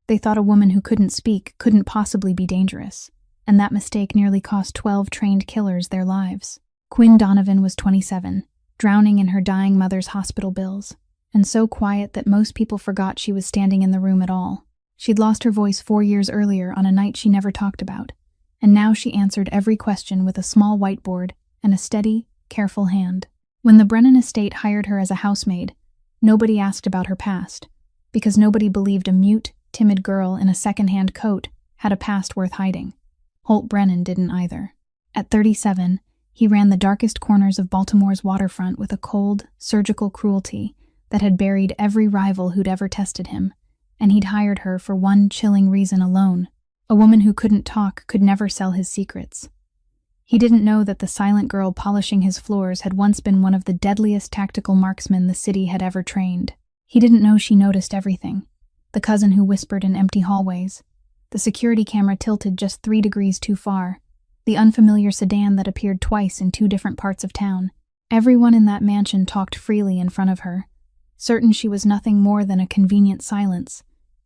They thought a woman who couldn't speak couldn't possibly be dangerous, and that mistake nearly cost 12 trained killers their lives. Quinn Donovan was 27, drowning in her dying mother's hospital bills, and so quiet that most people forgot she was standing in the room at all. She'd lost her voice 4 years earlier on a night she never talked about, and now she answered every question with a small whiteboard and a steady, careful hand. When the Brennan estate hired her as a housemaid, nobody asked about her past, because nobody believed a mute, timid girl in a second-hand coat had a past worth hiding. Holt Brennan didn't either. At 37, he ran the darkest corners of Baltimore's waterfront with a cold, surgical cruelty that had buried every rival who'd ever tested him, and he'd hired her for one chilling reason alone. A woman who couldn't talk could never sell his secrets. He didn't know that the silent girl polishing his floors had once been one of the deadliest tactical marksmen the city had ever trained. He didn't know she noticed everything. The cousin who whispered in empty hallways, the security camera tilted just 3 degrees too far, the unfamiliar sedan that appeared twice in 2 different parts of town. Everyone in that mansion talked freely in front of her, certain she was nothing more than a convenient silence,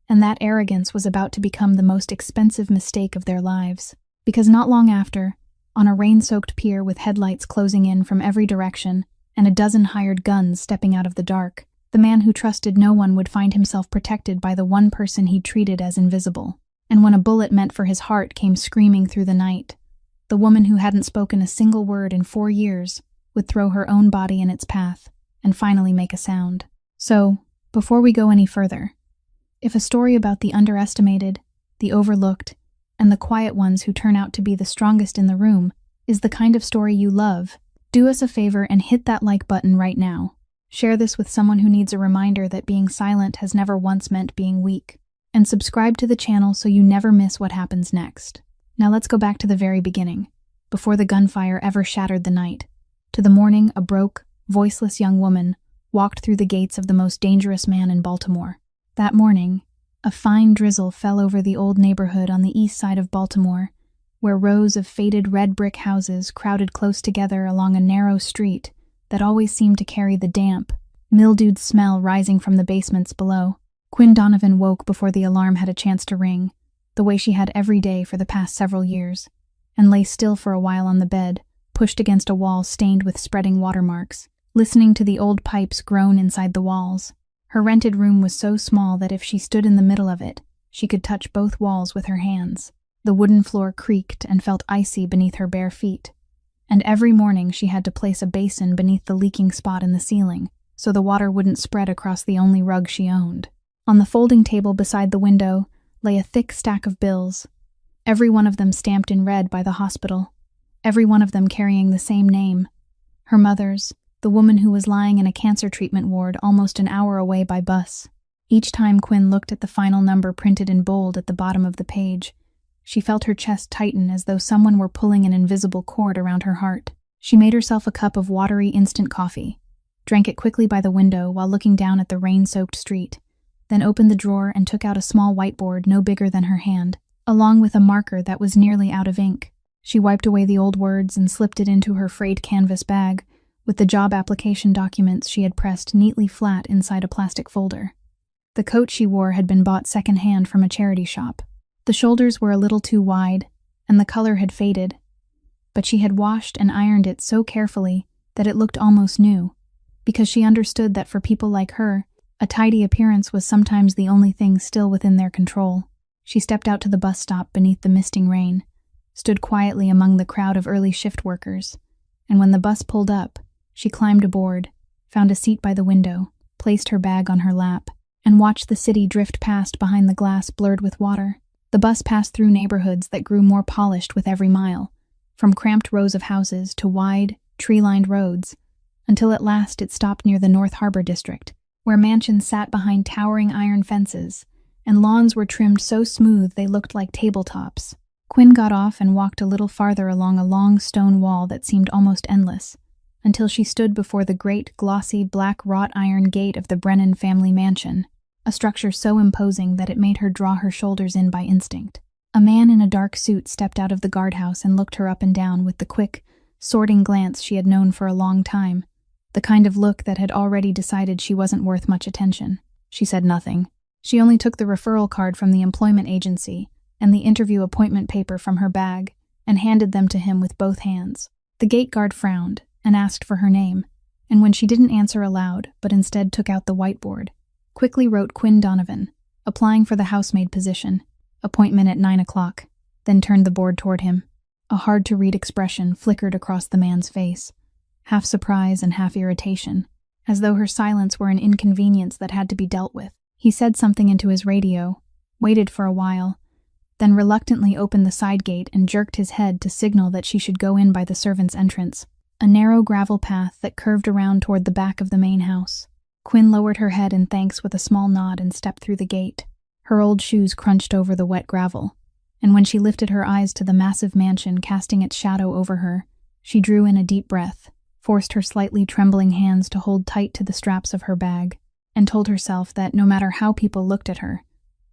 and that arrogance was about to become the most expensive mistake of their lives. Because not long after, on a rain-soaked pier with headlights closing in from every direction and a dozen hired guns stepping out of the dark, the man who trusted no one would find himself protected by the one person he treated as invisible. And when a bullet meant for his heart came screaming through the night, the woman who hadn't spoken a single word in 4 years would throw her own body in its path and finally make a sound. So, before we go any further, if a story about the underestimated, the overlooked, and the quiet ones who turn out to be the strongest in the room is the kind of story you love, do us a favor and hit that like button right now. Share this with someone who needs a reminder that being silent has never once meant being weak. And subscribe to the channel so you never miss what happens next. Now let's go back to the very beginning, before the gunfire ever shattered the night. To the morning, a broke, voiceless young woman walked through the gates of the most dangerous man in Baltimore. That morning, a fine drizzle fell over the old neighborhood on the east side of Baltimore, where rows of faded red brick houses crowded close together along a narrow street that always seemed to carry the damp, mildewed smell rising from the basements below. Quinn Donovan woke before the alarm had a chance to ring, the way she had every day for the past several years, and lay still for a while on the bed, pushed against a wall stained with spreading watermarks, listening to the old pipes groan inside the walls. Her rented room was so small that if she stood in the middle of it, she could touch both walls with her hands. The wooden floor creaked and felt icy beneath her bare feet, and every morning she had to place a basin beneath the leaking spot in the ceiling, so the water wouldn't spread across the only rug she owned. On the folding table beside the window lay a thick stack of bills, every one of them stamped in red by the hospital, every one of them carrying the same name, her mother's, the woman who was lying in a cancer treatment ward almost an hour away by bus. Each time Quinn looked at the final number printed in bold at the bottom of the page, she felt her chest tighten as though someone were pulling an invisible cord around her heart. She made herself a cup of watery instant coffee, drank it quickly by the window while looking down at the rain-soaked street, then opened the drawer and took out a small whiteboard no bigger than her hand, along with a marker that was nearly out of ink. She wiped away the old words and slipped it into her frayed canvas bag, with the job application documents she had pressed neatly flat inside a plastic folder. The coat she wore had been bought second-hand from a charity shop. The shoulders were a little too wide, and the color had faded, but she had washed and ironed it so carefully that it looked almost new, because she understood that for people like her, a tidy appearance was sometimes the only thing still within their control. She stepped out to the bus stop beneath the misting rain, stood quietly among the crowd of early shift workers, and when the bus pulled up, she climbed aboard, found a seat by the window, placed her bag on her lap, and watched the city drift past behind the glass blurred with water. The bus passed through neighborhoods that grew more polished with every mile, from cramped rows of houses to wide, tree-lined roads, until at last it stopped near the North Harbor district, where mansions sat behind towering iron fences, and lawns were trimmed so smooth they looked like tabletops. Quinn got off and walked a little farther along a long stone wall that seemed almost endless, until she stood before the great, glossy, black wrought iron gate of the Brennan family mansion, a structure so imposing that it made her draw her shoulders in by instinct. A man in a dark suit stepped out of the guardhouse and looked her up and down with the quick, sorting glance she had known for a long time, the kind of look that had already decided she wasn't worth much attention. She said nothing, She only took the referral card from the employment agency and the interview appointment paper from her bag and handed them to him with both hands. The gate guard frowned and asked for her name, and when she didn't answer aloud but instead took out the whiteboard, quickly wrote Quinn Donovan, applying for the housemaid position, appointment at 9 o'clock, then turned the board toward him. A hard-to-read expression flickered across the man's face, half surprise and half irritation, as though her silence were an inconvenience that had to be dealt with. He said something into his radio, waited for a while, then reluctantly opened the side gate and jerked his head to signal that she should go in by the servants' entrance, a narrow gravel path that curved around toward the back of the main house. Quinn lowered her head in thanks with a small nod and stepped through the gate. Her old shoes crunched over the wet gravel, and when she lifted her eyes to the massive mansion casting its shadow over her, she drew in a deep breath, forced her slightly trembling hands to hold tight to the straps of her bag, and told herself that no matter how people looked at her,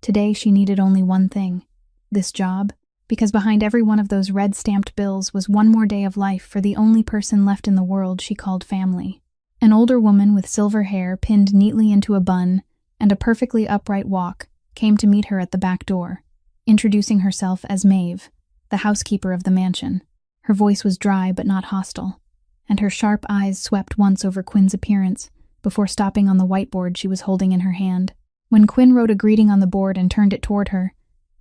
today she needed only one thing: this job, because behind every one of those red-stamped bills was one more day of life for the only person left in the world she called family. An older woman with silver hair pinned neatly into a bun and a perfectly upright walk came to meet her at the back door, introducing herself as Maid, the housekeeper of the mansion. Her voice was dry but not hostile, and her sharp eyes swept once over Quinn's appearance before stopping on the whiteboard she was holding in her hand. When Quinn wrote a greeting on the board and turned it toward her,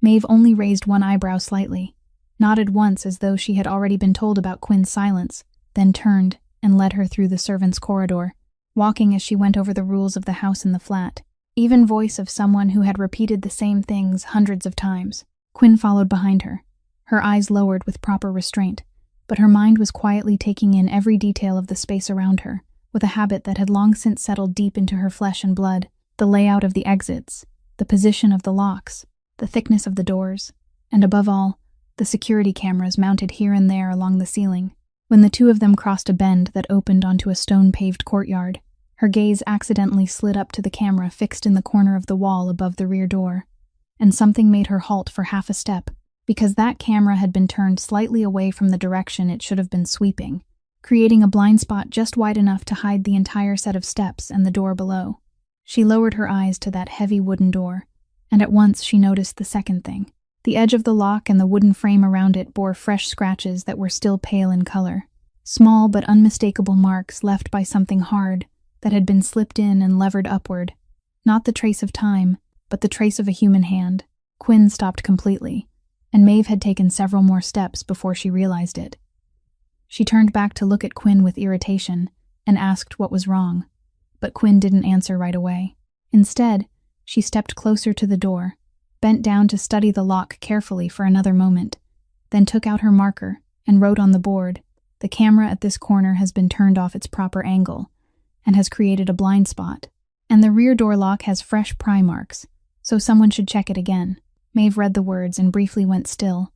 Maeve only raised one eyebrow slightly, nodded once as though she had already been told about Quinn's silence, then turned and led her through the servants' corridor, walking as she went over the rules of the house and the flat, even voice of someone who had repeated the same things hundreds of times. Quinn followed behind her, her eyes lowered with proper restraint, but her mind was quietly taking in every detail of the space around her, with a habit that had long since settled deep into her flesh and blood: the layout of the exits, the position of the locks, the thickness of the doors, and above all, the security cameras mounted here and there along the ceiling. When the two of them crossed a bend that opened onto a stone-paved courtyard, her gaze accidentally slid up to the camera fixed in the corner of the wall above the rear door, and something made her halt for half a step, because that camera had been turned slightly away from the direction it should have been sweeping, creating a blind spot just wide enough to hide the entire set of steps and the door below. She lowered her eyes to that heavy wooden door, and at once she noticed the second thing. The edge of the lock and the wooden frame around it bore fresh scratches that were still pale in color, small but unmistakable marks left by something hard that had been slipped in and levered upward. Not the trace of time, but the trace of a human hand. Quinn stopped completely, and Maeve had taken several more steps before she realized it. She turned back to look at Quinn with irritation and asked what was wrong, but Quinn didn't answer right away. Instead, she stepped closer to the door, bent down to study the lock carefully for another moment, then took out her marker and wrote on the board, "The camera at this corner has been turned off its proper angle and has created a blind spot, and the rear door lock has fresh pry marks, so someone should check it again." Maeve read the words and briefly went still,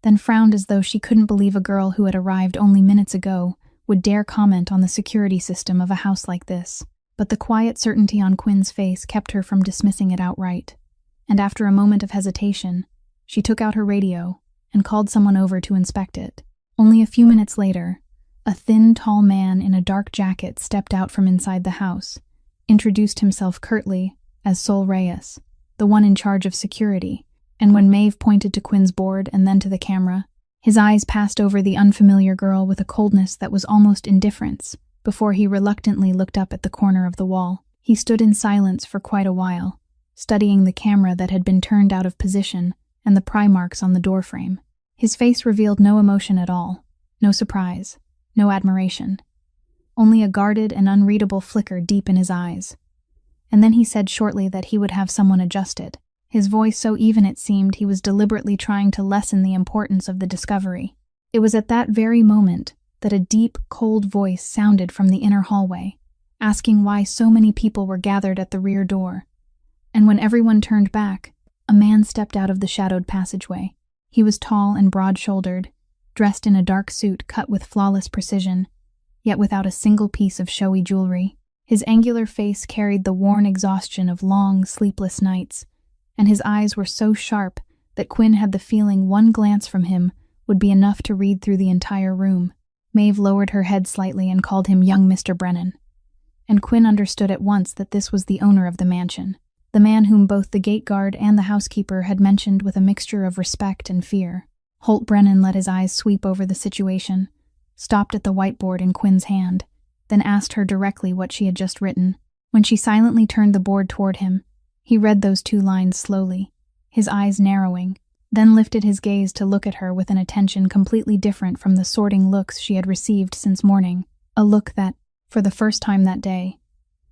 then frowned as though she couldn't believe a girl who had arrived only minutes ago would dare comment on the security system of a house like this. But the quiet certainty on Quinn's face kept her from dismissing it outright, and after a moment of hesitation, she took out her radio and called someone over to inspect it. Only a few minutes later, a thin, tall man in a dark jacket stepped out from inside the house, introduced himself curtly as Sol Reyes, the one in charge of security, and when Maeve pointed to Quinn's board and then to the camera, his eyes passed over the unfamiliar girl with a coldness that was almost indifference before he reluctantly looked up at the corner of the wall. He stood in silence for quite a while, studying the camera that had been turned out of position and the pry marks on the doorframe. His face revealed no emotion at all, no surprise, no admiration, only a guarded and unreadable flicker deep in his eyes. And then he said shortly that he would have someone adjust it, his voice so even it seemed he was deliberately trying to lessen the importance of the discovery. It was at that very moment that a deep, cold voice sounded from the inner hallway, asking why so many people were gathered at the rear door. And when everyone turned back, a man stepped out of the shadowed passageway. He was tall and broad-shouldered, dressed in a dark suit cut with flawless precision, yet without a single piece of showy jewelry. His angular face carried the worn exhaustion of long, sleepless nights, and his eyes were so sharp that Quinn had the feeling one glance from him would be enough to read through the entire room. Maeve lowered her head slightly and called him young Mr. Brennan, and Quinn understood at once that this was the owner of the mansion. the man whom both the gate guard and the housekeeper had mentioned with a mixture of respect and fear. Holt Brennan let his eyes sweep over the situation, stopped at the whiteboard in Quinn's hand, then asked her directly what she had just written. When she silently turned the board toward him, he read those 2 lines slowly, his eyes narrowing, then lifted his gaze to look at her with an attention completely different from the sorting looks she had received since morning, a look that, for the first time that day,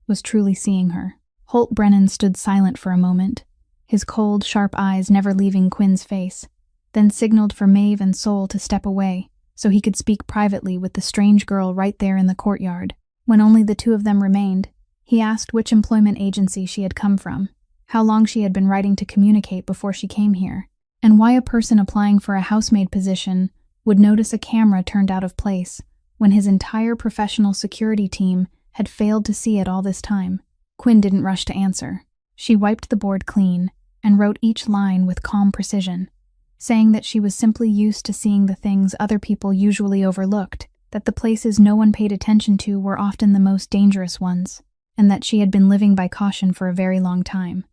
was truly seeing her. Holt Brennan stood silent for a moment, his cold, sharp eyes never leaving Quinn's face, then signaled for Maeve and Sol to step away so he could speak privately with the strange girl right there in the courtyard. When only the 2 of them remained, he asked which employment agency she had come from, how long she had been writing to communicate before she came here, and why a person applying for a housemaid position would notice a camera turned out of place when his entire professional security team had failed to see it all this time. Quinn didn't rush to answer. She wiped the board clean and wrote each line with calm precision, saying that she was simply used to seeing the things other people usually overlooked, that the places no one paid attention to were often the most dangerous ones, and that she had been living by caution for a very long time.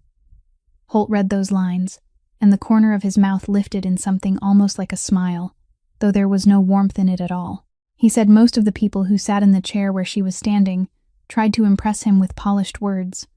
Holt read those lines, and the corner of his mouth lifted in something almost like a smile, though there was no warmth in it at all. He said most of the people who sat in the chair where she was standing tried to impress him with polished words,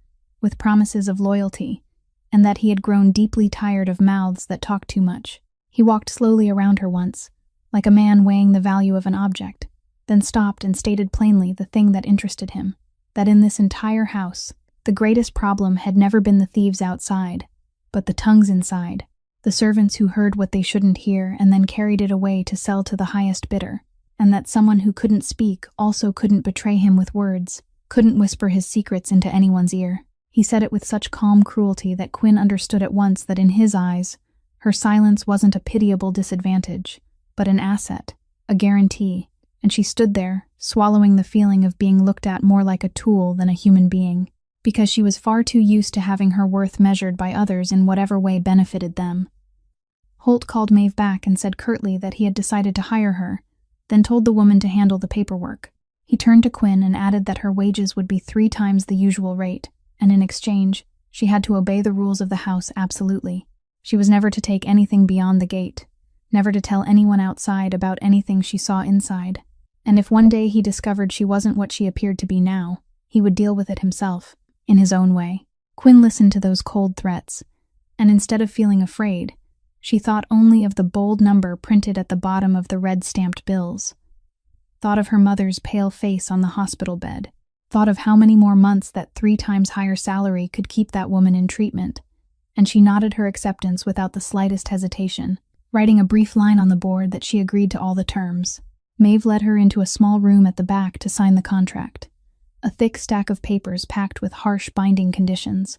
with promises of loyalty, and that he had grown deeply tired of mouths that talked too much. He walked slowly around her once, like a man weighing the value of an object, then stopped and stated plainly the thing that interested him, that in this entire house, the greatest problem had never been the thieves outside, but the tongues inside, the servants who heard what they shouldn't hear and then carried it away to sell to the highest bidder, and that someone who couldn't speak also couldn't betray him with words, couldn't whisper his secrets into anyone's ear. He said it with such calm cruelty that Quinn understood at once that in his eyes, her silence wasn't a pitiable disadvantage, but an asset, a guarantee, and she stood there, swallowing the feeling of being looked at more like a tool than a human being, because she was far too used to having her worth measured by others in whatever way benefited them. Holt called Maeve back and said curtly that he had decided to hire her, then told the woman to handle the paperwork. He turned to Quinn and added that her wages would be 3 times the usual rate, and in exchange, she had to obey the rules of the house absolutely. She was never to take anything beyond the gate, never to tell anyone outside about anything she saw inside, and if one day he discovered she wasn't what she appeared to be now, he would deal with it himself, in his own way. Quinn listened to those cold threats, and instead of feeling afraid, she thought only of the bold number printed at the bottom of the red-stamped bills, thought of her mother's pale face on the hospital bed, thought of how many more months that 3 times higher salary could keep that woman in treatment, and she nodded her acceptance without the slightest hesitation, writing a brief line on the board that she agreed to all the terms. Maeve led her into a small room at the back to sign the contract, a thick stack of papers packed with harsh binding conditions,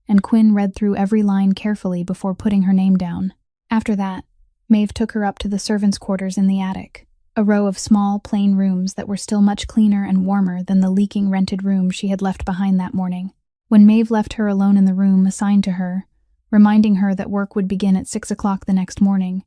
and Quinn read through every line carefully before putting her name down. After that, Maeve took her up to the servants' quarters in the attic, a row of small, plain rooms that were still much cleaner and warmer than the leaking rented room she had left behind that morning. When Maeve left her alone in the room assigned to her, reminding her that work would begin at 6 o'clock the next morning,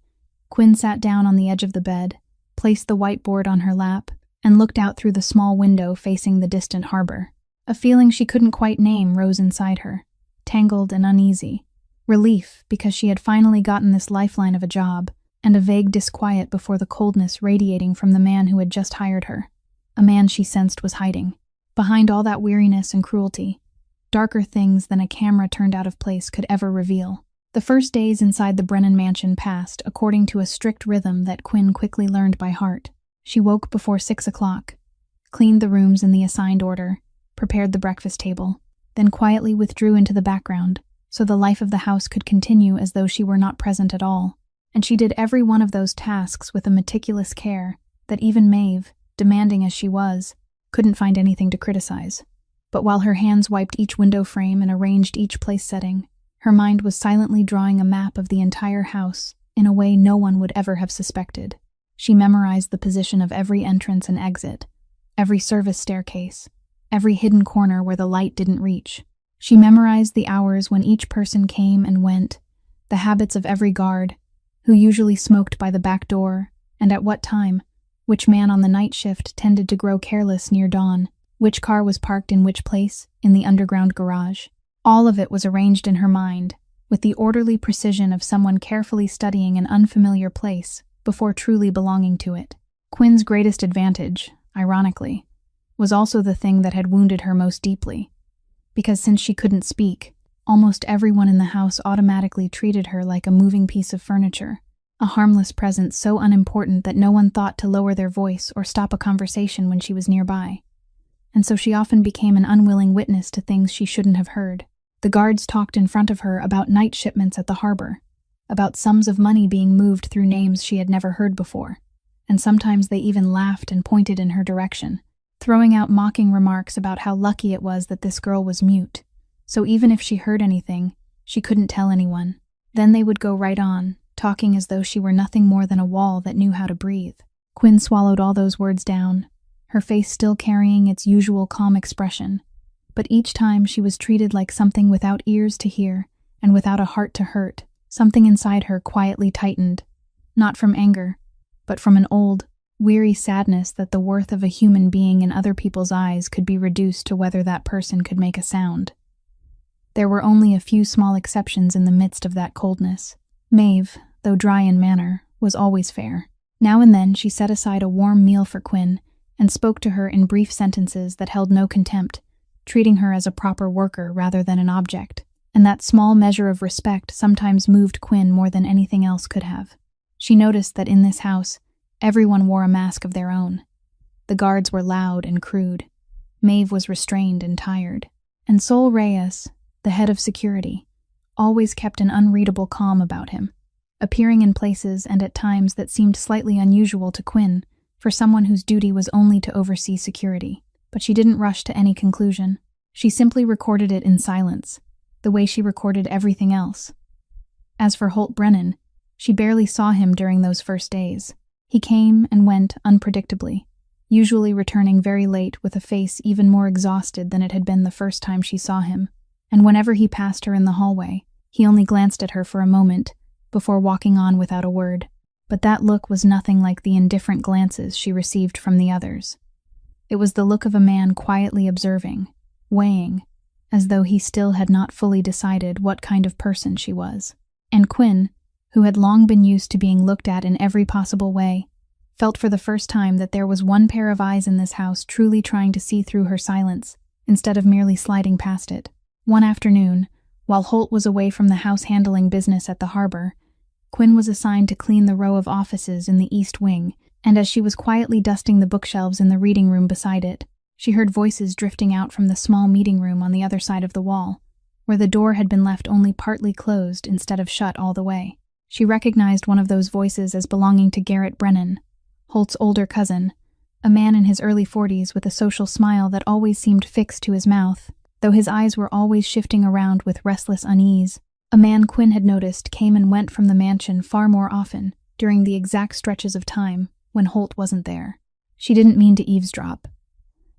Quinn sat down on the edge of the bed, placed the whiteboard on her lap, and looked out through the small window facing the distant harbor. A feeling she couldn't quite name rose inside her, tangled and uneasy. Relief, because she had finally gotten this lifeline of a job, and a vague disquiet before the coldness radiating from the man who had just hired her, a man she sensed was hiding. Behind all that weariness and cruelty, darker things than a camera turned out of place could ever reveal. The first days inside the Brennan mansion passed according to a strict rhythm that Quinn quickly learned by heart. She woke before 6 o'clock, cleaned the rooms in the assigned order, prepared the breakfast table, then quietly withdrew into the background, so the life of the house could continue as though she were not present at all. And she did every one of those tasks with a meticulous care that even Maeve, demanding as she was, couldn't find anything to criticize. But while her hands wiped each window frame and arranged each place setting, her mind was silently drawing a map of the entire house in a way no one would ever have suspected. She memorized the position of every entrance and exit, every service staircase, every hidden corner where the light didn't reach. She memorized the hours when each person came and went, the habits of every guard, who usually smoked by the back door, and at what time, which man on the night shift tended to grow careless near dawn, which car was parked in which place in the underground garage. All of it was arranged in her mind, with the orderly precision of someone carefully studying an unfamiliar place before truly belonging to it. Quinn's greatest advantage, ironically, was also the thing that had wounded her most deeply, because since she couldn't speak, almost everyone in the house automatically treated her like a moving piece of furniture, a harmless presence so unimportant that no one thought to lower their voice or stop a conversation when she was nearby. And so she often became an unwilling witness to things she shouldn't have heard. The guards talked in front of her about night shipments at the harbor, about sums of money being moved through names she had never heard before, and sometimes they even laughed and pointed in her direction, throwing out mocking remarks about how lucky it was that this girl was mute, so even if she heard anything, she couldn't tell anyone. Then they would go right on, talking as though she were nothing more than a wall that knew how to breathe. Quinn swallowed all those words down, her face still carrying its usual calm expression, but each time she was treated like something without ears to hear and without a heart to hurt. Something inside her quietly tightened, not from anger, but from an old, weary sadness that the worth of a human being in other people's eyes could be reduced to whether that person could make a sound. There were only a few small exceptions in the midst of that coldness. Maeve, though dry in manner, was always fair. Now and then she set aside a warm meal for Quinn and spoke to her in brief sentences that held no contempt, treating her as a proper worker rather than an object, and that small measure of respect sometimes moved Quinn more than anything else could have. She noticed that in this house, everyone wore a mask of their own. The guards were loud and crude. Maeve was restrained and tired. And Sol Reyes, the head of security, always kept an unreadable calm about him, appearing in places and at times that seemed slightly unusual to Quinn for someone whose duty was only to oversee security. But she didn't rush to any conclusion. She simply recorded it in silence, the way she recorded everything else. As for Holt Brennan, she barely saw him during those first days. He came and went unpredictably, usually returning very late with a face even more exhausted than it had been the first time she saw him, and whenever he passed her in the hallway, he only glanced at her for a moment before walking on without a word. But that look was nothing like the indifferent glances she received from the others. It was the look of a man quietly observing, weighing, as though he still had not fully decided what kind of person she was. And Quinn, who had long been used to being looked at in every possible way, felt for the first time that there was one pair of eyes in this house truly trying to see through her silence, instead of merely sliding past it. One afternoon, while Holt was away from the house handling business at the harbor, Quinn was assigned to clean the row of offices in the East Wing, and as she was quietly dusting the bookshelves in the reading room beside it, she heard voices drifting out from the small meeting room on the other side of the wall, where the door had been left only partly closed instead of shut all the way. She recognized one of those voices as belonging to Garrett Brennan, Holt's older cousin, a man in his early 40s with a social smile that always seemed fixed to his mouth, though his eyes were always shifting around with restless unease. A man Quinn had noticed came and went from the mansion far more often during the exact stretches of time when Holt wasn't there. She didn't mean to eavesdrop,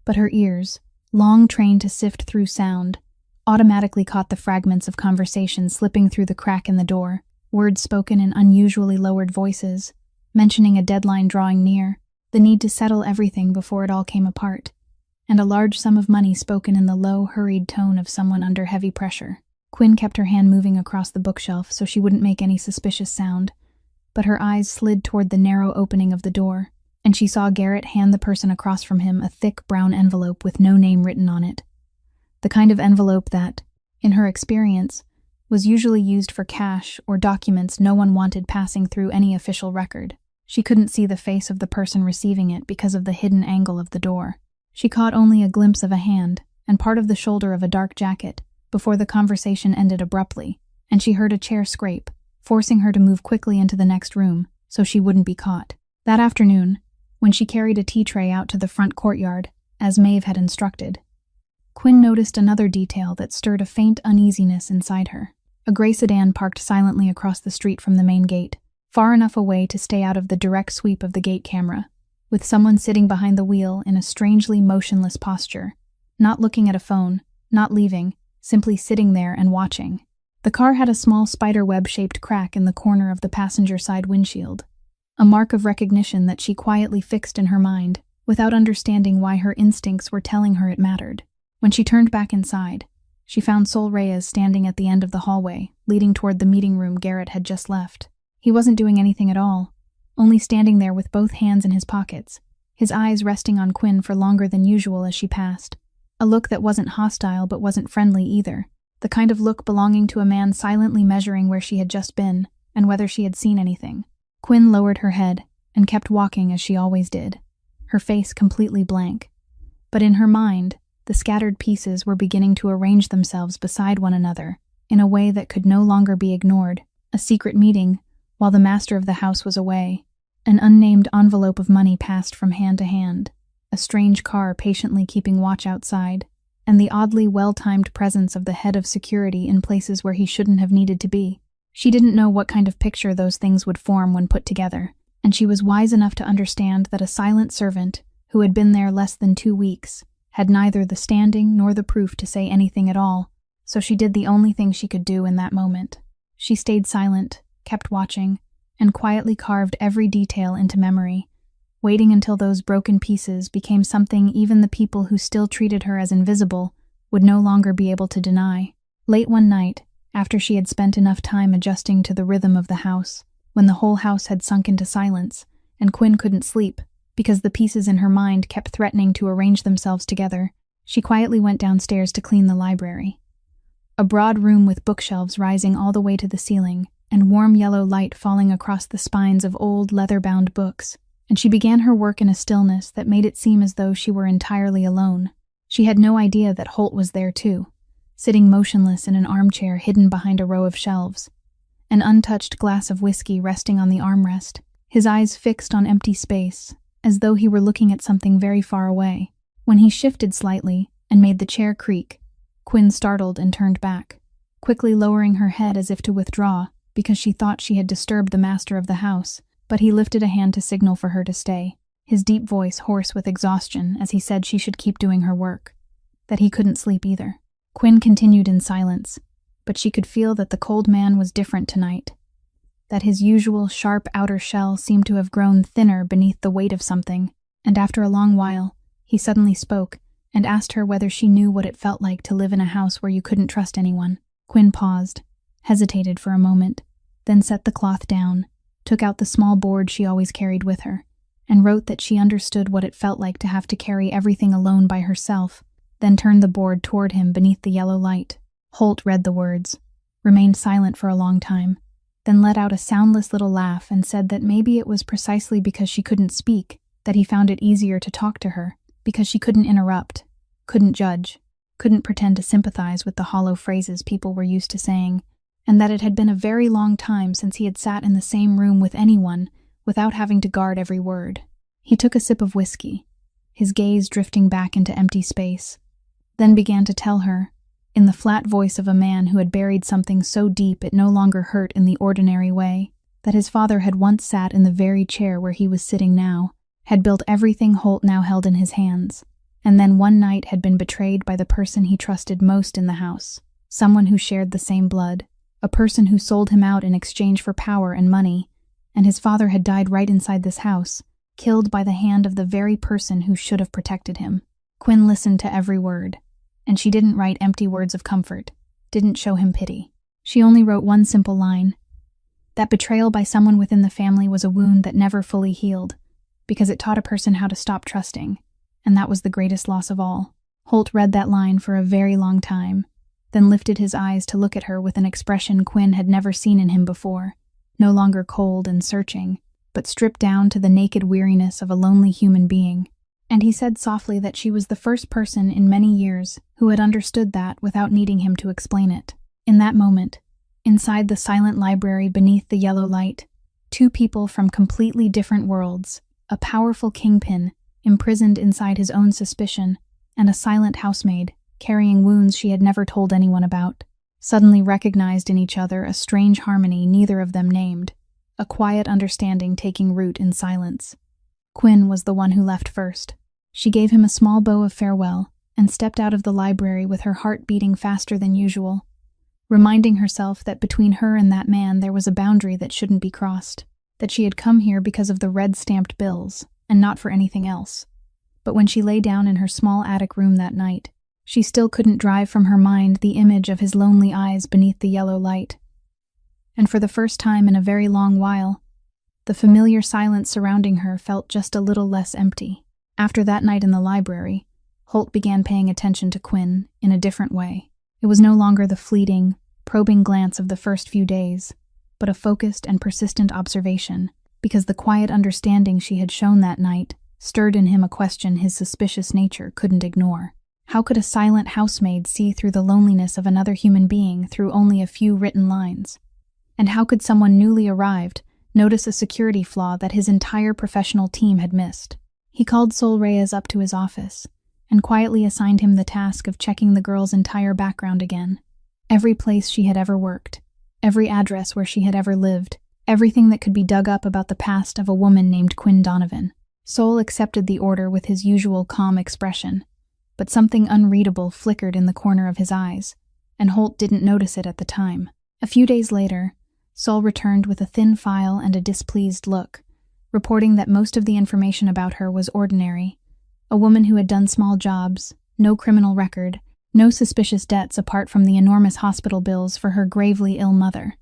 but her ears, long trained to sift through sound, automatically caught the fragments of conversation slipping through the crack in the door, words spoken in unusually lowered voices, mentioning a deadline drawing near, the need to settle everything before it all came apart, and a large sum of money spoken in the low, hurried tone of someone under heavy pressure. Quinn kept her hand moving across the bookshelf so she wouldn't make any suspicious sound, but her eyes slid toward the narrow opening of the door, and she saw Garrett hand the person across from him a thick brown envelope with no name written on it. The kind of envelope that, in her experience, was usually used for cash or documents no one wanted passing through any official record. She couldn't see the face of the person receiving it because of the hidden angle of the door. She caught only a glimpse of a hand and part of the shoulder of a dark jacket before the conversation ended abruptly, and she heard a chair scrape, forcing her to move quickly into the next room so she wouldn't be caught. That afternoon, when she carried a tea tray out to the front courtyard, as Maeve had instructed, Quinn noticed another detail that stirred a faint uneasiness inside her. A gray sedan parked silently across the street from the main gate, far enough away to stay out of the direct sweep of the gate camera, with someone sitting behind the wheel in a strangely motionless posture, not looking at a phone, not leaving, simply sitting there and watching. The car had a small spiderweb-shaped crack in the corner of the passenger side windshield, a mark of recognition that she quietly fixed in her mind, without understanding why her instincts were telling her it mattered. When she turned back inside, She found Sol Reyes standing at the end of the hallway, leading toward the meeting room Garrett had just left. He wasn't doing anything at all, only standing there with both hands in his pockets, his eyes resting on Quinn for longer than usual as she passed. A look that wasn't hostile but wasn't friendly either, the kind of look belonging to a man silently measuring where she had just been and whether she had seen anything. Quinn lowered her head and kept walking as she always did, her face completely blank. But in her mind, the scattered pieces were beginning to arrange themselves beside one another in a way that could no longer be ignored. A secret meeting while the master of the house was away. An unnamed envelope of money passed from hand to hand, a strange car patiently keeping watch outside, and the oddly well-timed presence of the head of security in places where he shouldn't have needed to be. She didn't know what kind of picture those things would form when put together, and she was wise enough to understand that a silent servant, who had been there less than 2 weeks, had neither the standing nor the proof to say anything at all, so she did the only thing she could do in that moment. She stayed silent, kept watching, and quietly carved every detail into memory, waiting until those broken pieces became something even the people who still treated her as invisible would no longer be able to deny. Late one night, after she had spent enough time adjusting to the rhythm of the house, when the whole house had sunk into silence, and Quinn couldn't sleep, because the pieces in her mind kept threatening to arrange themselves together, she quietly went downstairs to clean the library. A broad room with bookshelves rising all the way to the ceiling, and warm yellow light falling across the spines of old leather-bound books, and she began her work in a stillness that made it seem as though she were entirely alone. She had no idea that Holt was there too, sitting motionless in an armchair hidden behind a row of shelves, an untouched glass of whiskey resting on the armrest, his eyes fixed on empty space, as though he were looking at something very far away. When he shifted slightly and made the chair creak, Quinn startled and turned back, quickly lowering her head as if to withdraw, because she thought she had disturbed the master of the house, but he lifted a hand to signal for her to stay, his deep voice hoarse with exhaustion as he said she should keep doing her work, that he couldn't sleep either. Quinn continued in silence, but she could feel that the cold man was different tonight, that his usual sharp outer shell seemed to have grown thinner beneath the weight of something, and after a long while, he suddenly spoke and asked her whether she knew what it felt like to live in a house where you couldn't trust anyone. Quinn paused, hesitated for a moment, then set the cloth down, took out the small board she always carried with her, and wrote that she understood what it felt like to have to carry everything alone by herself, then turned the board toward him beneath the yellow light. Holt read the words, remained silent for a long time, then let out a soundless little laugh and said that maybe it was precisely because she couldn't speak that he found it easier to talk to her, because she couldn't interrupt, couldn't judge, couldn't pretend to sympathize with the hollow phrases people were used to saying, and that it had been a very long time since he had sat in the same room with anyone without having to guard every word. He took a sip of whiskey, his gaze drifting back into empty space, then began to tell her, in the flat voice of a man who had buried something so deep it no longer hurt in the ordinary way, that his father had once sat in the very chair where he was sitting now, had built everything Holt now held in his hands, and then one night had been betrayed by the person he trusted most in the house, someone who shared the same blood, a person who sold him out in exchange for power and money, and his father had died right inside this house, killed by the hand of the very person who should have protected him. Quinn listened to every word, and she didn't write empty words of comfort, didn't show him pity. She only wrote one simple line, that betrayal by someone within the family was a wound that never fully healed, because it taught a person how to stop trusting, and that was the greatest loss of all. Holt read that line for a very long time, then lifted his eyes to look at her with an expression Quinn had never seen in him before, no longer cold and searching, but stripped down to the naked weariness of a lonely human being. And he said softly that she was the first person in many years who had understood that without needing him to explain it. In that moment, inside the silent library beneath the yellow light, two people from completely different worlds, a powerful kingpin, imprisoned inside his own suspicion, and a silent housemaid, carrying wounds she had never told anyone about, suddenly recognized in each other a strange harmony neither of them named, a quiet understanding taking root in silence. Quinn was the one who left first. She gave him a small bow of farewell and stepped out of the library with her heart beating faster than usual, reminding herself that between her and that man there was a boundary that shouldn't be crossed, that she had come here because of the red-stamped bills and not for anything else. But when she lay down in her small attic room that night, She still couldn't drive from her mind the image of his lonely eyes beneath the yellow light. And for the first time in a very long while, the familiar silence surrounding her felt just a little less empty. After that night in the library, Holt began paying attention to Quinn in a different way. It was no longer the fleeting, probing glance of the first few days, but a focused and persistent observation, because the quiet understanding she had shown that night stirred in him a question his suspicious nature couldn't ignore. How could a silent housemaid see through the loneliness of another human being through only a few written lines? And how could someone newly arrived notice a security flaw that his entire professional team had missed? He called Sol Reyes up to his office and quietly assigned him the task of checking the girl's entire background again. Every place she had ever worked, every address where she had ever lived, everything that could be dug up about the past of a woman named Quinn Donovan. Sol accepted the order with his usual calm expression, but something unreadable flickered in the corner of his eyes, and Holt didn't notice it at the time. A few days later, Sol returned with a thin file and a displeased look, reporting that most of the information about her was ordinary. A woman who had done small jobs, no criminal record, no suspicious debts apart from the enormous hospital bills for her gravely ill mother.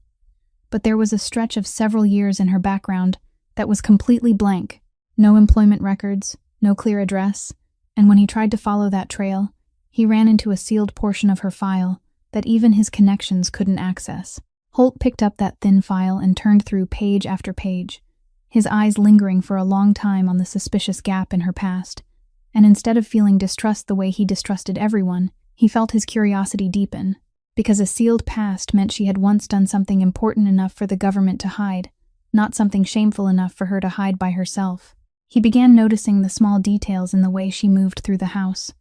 But there was a stretch of several years in her background that was completely blank. No employment records, no clear address, and when he tried to follow that trail, he ran into a sealed portion of her file that even his connections couldn't access. Holt picked up that thin file and turned through page after page, his eyes lingering for a long time on the suspicious gap in her past, and instead of feeling distrust the way he distrusted everyone, he felt his curiosity deepen, because a sealed past meant she had once done something important enough for the government to hide, not something shameful enough for her to hide by herself. He began noticing the small details in the way she moved through the house,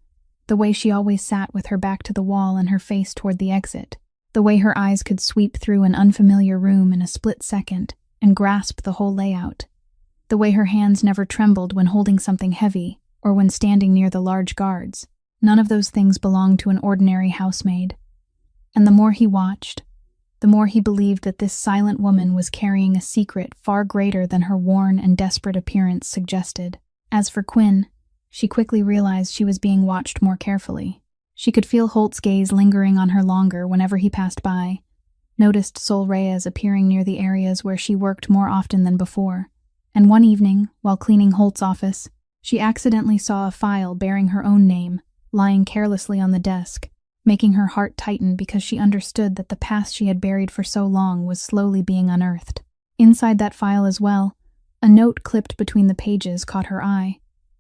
the way she always sat with her back to the wall and her face toward the exit, the way her eyes could sweep through an unfamiliar room in a split second and grasp the whole layout, the way her hands never trembled when holding something heavy or when standing near the large guards. None of those things belonged to an ordinary housemaid. And the more he watched, the more he believed that this silent woman was carrying a secret far greater than her worn and desperate appearance suggested. As for Quinn, she quickly realized she was being watched more carefully. She could feel Holt's gaze lingering on her longer whenever he passed by, noticed Sol Reyes appearing near the areas where she worked more often than before, and one evening, while cleaning Holt's office, she accidentally saw a file bearing her own name, lying carelessly on the desk, making her heart tighten because she understood that the past she had buried for so long was slowly being unearthed. Inside that file as well, a note clipped between the pages caught her eye,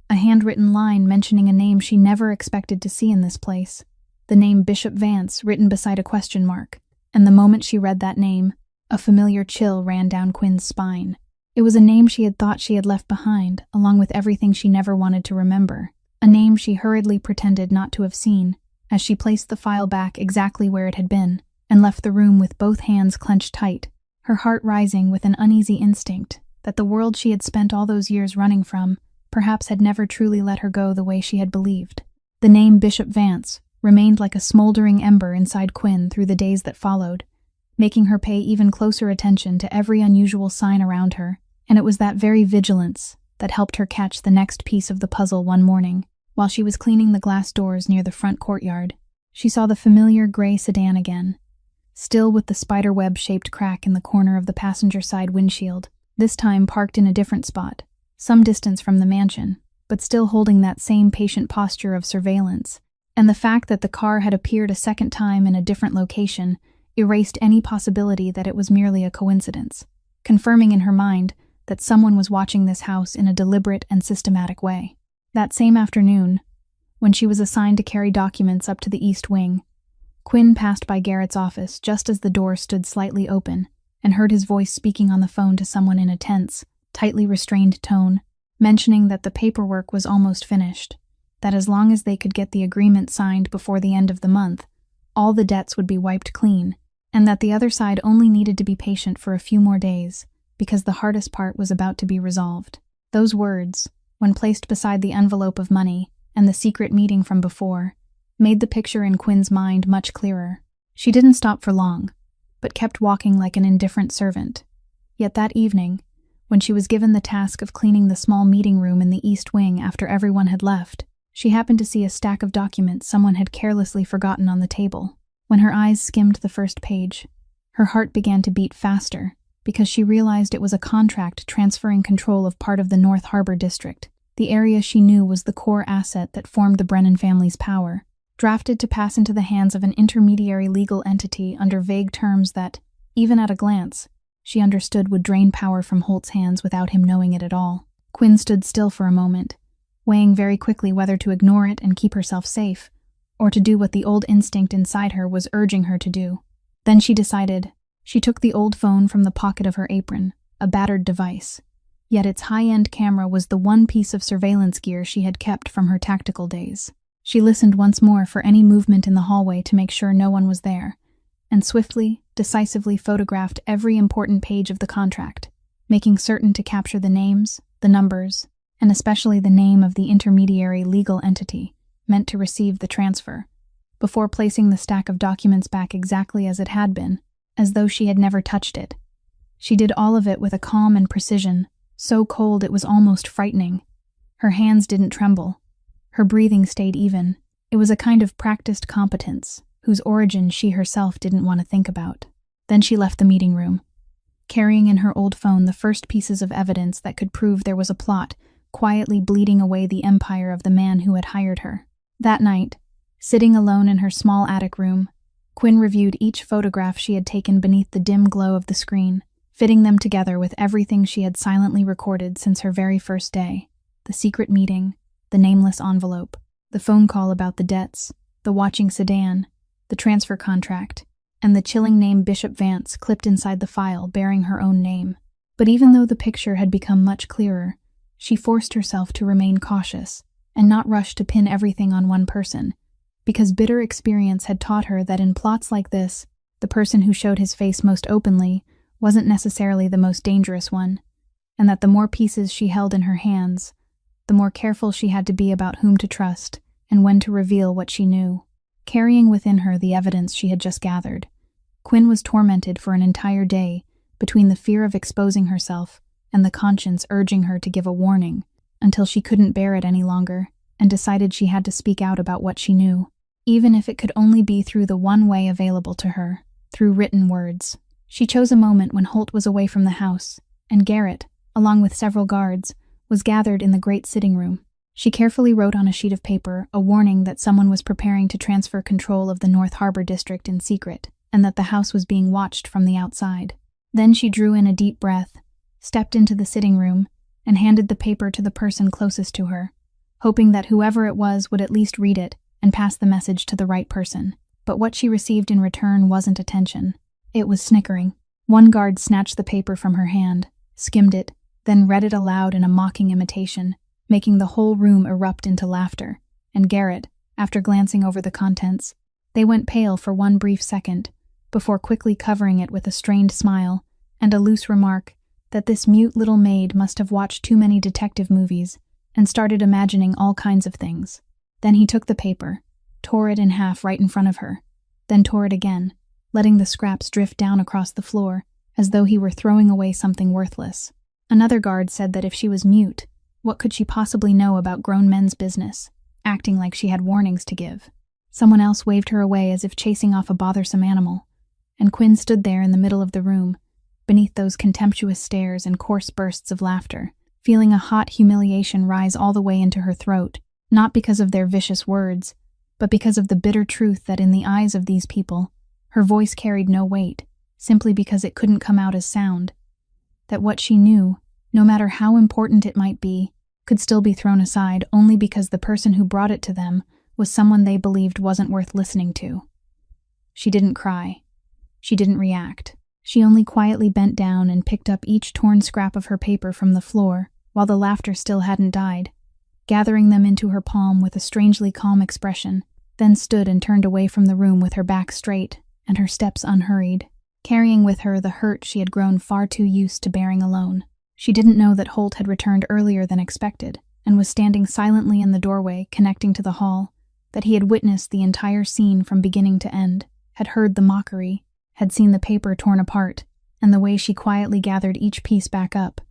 a handwritten line mentioning a name she never expected to see in this place, the name Bishop Vance written beside a question mark, and the moment she read that name, a familiar chill ran down Quinn's spine. It was a name she had thought she had left behind, along with everything she never wanted to remember, a name she hurriedly pretended not to have seen, as she placed the file back exactly where it had been, and left the room with both hands clenched tight, her heart rising with an uneasy instinct that the world she had spent all those years running from perhaps had never truly let her go the way she had believed. The name Bishop Vance remained like a smoldering ember inside Quinn through the days that followed, making her pay even closer attention to every unusual sign around her, and it was that very vigilance that helped her catch the next piece of the puzzle one morning. While she was cleaning the glass doors near the front courtyard, she saw the familiar gray sedan again, still with the spiderweb-shaped crack in the corner of the passenger side windshield, this time parked in a different spot, some distance from the mansion, but still holding that same patient posture of surveillance, and the fact that the car had appeared a second time in a different location erased any possibility that it was merely a coincidence, confirming in her mind that someone was watching this house in a deliberate and systematic way. That same afternoon, when she was assigned to carry documents up to the East Wing, Quinn passed by Garrett's office just as the door stood slightly open and heard his voice speaking on the phone to someone in a tense, tightly restrained tone, mentioning that the paperwork was almost finished, that as long as they could get the agreement signed before the end of the month, all the debts would be wiped clean, and that the other side only needed to be patient for a few more days, because the hardest part was about to be resolved. Those words, when placed beside the envelope of money and the secret meeting from before, made the picture in Quinn's mind much clearer. She didn't stop for long, but kept walking like an indifferent servant. Yet that evening, when she was given the task of cleaning the small meeting room in the East Wing after everyone had left, She happened to see a stack of documents someone had carelessly forgotten on the table. When her eyes skimmed the first page, her heart began to beat faster because she realized it was a contract transferring control of part of the North Harbor District. The area she knew was the core asset that formed the Brennan family's power, drafted to pass into the hands of an intermediary legal entity under vague terms that, even at a glance, she understood would drain power from Holt's hands without him knowing it at all. Quinn stood still for a moment, weighing very quickly whether to ignore it and keep herself safe, or to do what the old instinct inside her was urging her to do. Then she decided. She took the old phone from the pocket of her apron, a battered device. Yet its high-end camera was the one piece of surveillance gear she had kept from her tactical days. She listened once more for any movement in the hallway to make sure no one was there, and swiftly, decisively photographed every important page of the contract, making certain to capture the names, the numbers, and especially the name of the intermediary legal entity meant to receive the transfer, before placing the stack of documents back exactly as it had been, as though she had never touched it. She did all of it with a calm and precision, so cold it was almost frightening. Her hands didn't tremble. Her breathing stayed even. It was a kind of practiced competence, whose origin she herself didn't want to think about. Then she left the meeting room, carrying in her old phone the first pieces of evidence that could prove there was a plot quietly bleeding away the empire of the man who had hired her. That night, sitting alone in her small attic room, Quinn reviewed each photograph she had taken beneath the dim glow of the screen, fitting them together with everything she had silently recorded since her very first day: the secret meeting, the nameless envelope, the phone call about the debts, the watching sedan, the transfer contract, and the chilling name Bishop Vance clipped inside the file bearing her own name. But even though the picture had become much clearer, she forced herself to remain cautious and not rush to pin everything on one person, because bitter experience had taught her that in plots like this, the person who showed his face most openly wasn't necessarily the most dangerous one, and that the more pieces she held in her hands, the more careful she had to be about whom to trust and when to reveal what she knew. Carrying within her the evidence she had just gathered, Quinn was tormented for an entire day between the fear of exposing herself and the conscience urging her to give a warning, until she couldn't bear it any longer and decided she had to speak out about what she knew, even if it could only be through the one way available to her, through written words. She chose a moment when Holt was away from the house, and Garrett, along with several guards, was gathered in the great sitting room. She carefully wrote on a sheet of paper a warning that someone was preparing to transfer control of the North Harbor District in secret, and that the house was being watched from the outside. Then she drew in a deep breath, stepped into the sitting room, and handed the paper to the person closest to her, hoping that whoever it was would at least read it and pass the message to the right person. But what she received in return wasn't attention. It was snickering. One guard snatched the paper from her hand, skimmed it, then read it aloud in a mocking imitation, making the whole room erupt into laughter, and Garrett, after glancing over the contents, they went pale for one brief second, before quickly covering it with a strained smile and a loose remark that this mute little maid must have watched too many detective movies and started imagining all kinds of things. Then he took the paper, tore it in half right in front of her, then tore it again, letting the scraps drift down across the floor as though he were throwing away something worthless. Another guard said that if she was mute, what could she possibly know about grown men's business, acting like she had warnings to give? Someone else waved her away as if chasing off a bothersome animal, and Quinn stood there in the middle of the room, beneath those contemptuous stares and coarse bursts of laughter, feeling a hot humiliation rise all the way into her throat, not because of their vicious words, but because of the bitter truth that in the eyes of these people, her voice carried no weight, simply because it couldn't come out as sound. That what she knew, no matter how important it might be, could still be thrown aside only because the person who brought it to them was someone they believed wasn't worth listening to. She didn't cry. She didn't react. She only quietly bent down and picked up each torn scrap of her paper from the floor, while the laughter still hadn't died, gathering them into her palm with a strangely calm expression, then stood and turned away from the room with her back straight and her steps unhurried, carrying with her the hurt she had grown far too used to bearing alone. She didn't know that Holt had returned earlier than expected and was standing silently in the doorway connecting to the hall, that he had witnessed the entire scene from beginning to end, had heard the mockery, had seen the paper torn apart, and the way she quietly gathered each piece back up,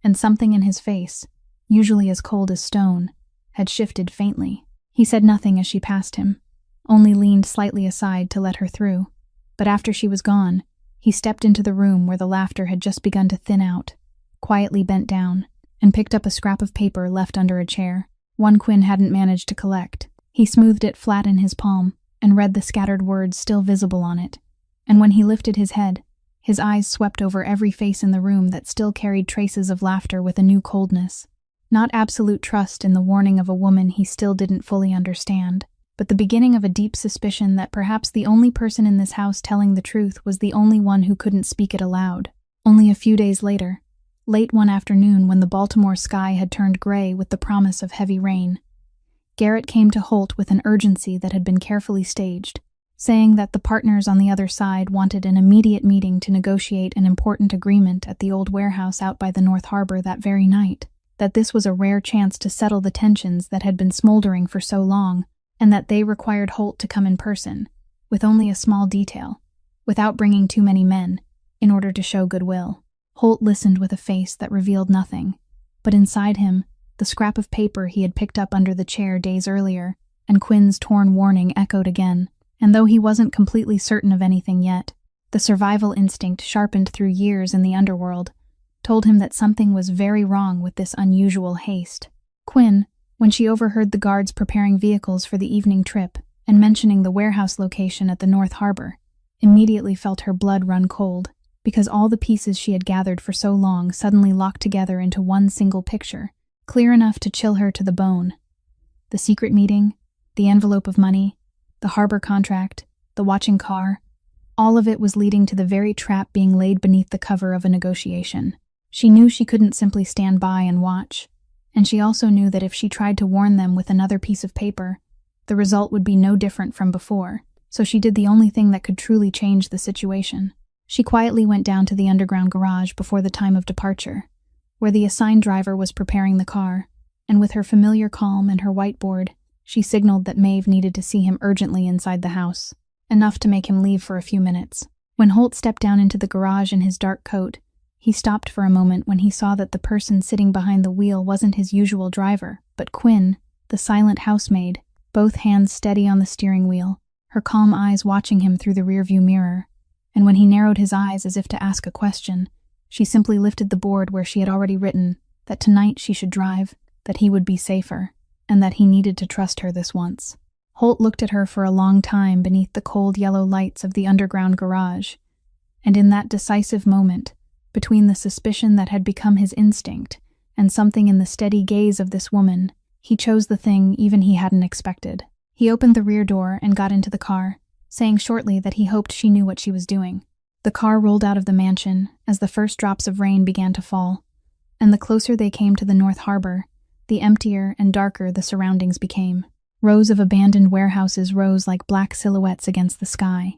and something in his face, usually as cold as stone, had shifted faintly. He said nothing as she passed him, only leaned slightly aside to let her through. But after she was gone, he stepped into the room where the laughter had just begun to thin out, quietly bent down, and picked up a scrap of paper left under a chair, one Quinn hadn't managed to collect. He smoothed it flat in his palm and read the scattered words still visible on it. And when he lifted his head, his eyes swept over every face in the room that still carried traces of laughter with a new coldness. Not absolute trust in the warning of a woman he still didn't fully understand, but the beginning of a deep suspicion that perhaps the only person in this house telling the truth was the only one who couldn't speak it aloud. Only a few days later, late one afternoon when the Baltimore sky had turned gray with the promise of heavy rain, Garrett came to Holt with an urgency that had been carefully staged, saying that the partners on the other side wanted an immediate meeting to negotiate an important agreement at the old warehouse out by the North Harbor that very night, that this was a rare chance to settle the tensions that had been smoldering for so long, and that they required Holt to come in person, with only a small detail, without bringing too many men, in order to show goodwill. Holt listened with a face that revealed nothing, but inside him, the scrap of paper he had picked up under the chair days earlier, and Quinn's torn warning echoed again. And though he wasn't completely certain of anything yet, the survival instinct sharpened through years in the underworld told him that something was very wrong with this unusual haste. Quinn, when she overheard the guards preparing vehicles for the evening trip and mentioning the warehouse location at the North Harbor, immediately felt her blood run cold, because all the pieces she had gathered for so long suddenly locked together into one single picture, clear enough to chill her to the bone. The secret meeting, the envelope of money, the harbor contract, the watching car, all of it was leading to the very trap being laid beneath the cover of a negotiation. She knew she couldn't simply stand by and watch, and she also knew that if she tried to warn them with another piece of paper, the result would be no different from before, so she did the only thing that could truly change the situation. She quietly went down to the underground garage before the time of departure, where the assigned driver was preparing the car, and with her familiar calm and her whiteboard, she signaled that Maeve needed to see him urgently inside the house, enough to make him leave for a few minutes. When Holt stepped down into the garage in his dark coat, he stopped for a moment when he saw that the person sitting behind the wheel wasn't his usual driver, but Quinn, the silent housemaid, both hands steady on the steering wheel, her calm eyes watching him through the rearview mirror. And when he narrowed his eyes as if to ask a question, she simply lifted the board where she had already written that tonight she should drive, that he would be safer, and that he needed to trust her this once. Holt looked at her for a long time beneath the cold yellow lights of the underground garage, and in that decisive moment, between the suspicion that had become his instinct and something in the steady gaze of this woman, he chose the thing even he hadn't expected. He opened the rear door and got into the car, saying shortly that he hoped she knew what she was doing. The car rolled out of the mansion as the first drops of rain began to fall, and the closer they came to the North Harbor, the emptier and darker the surroundings became. Rows of abandoned warehouses rose like black silhouettes against the sky.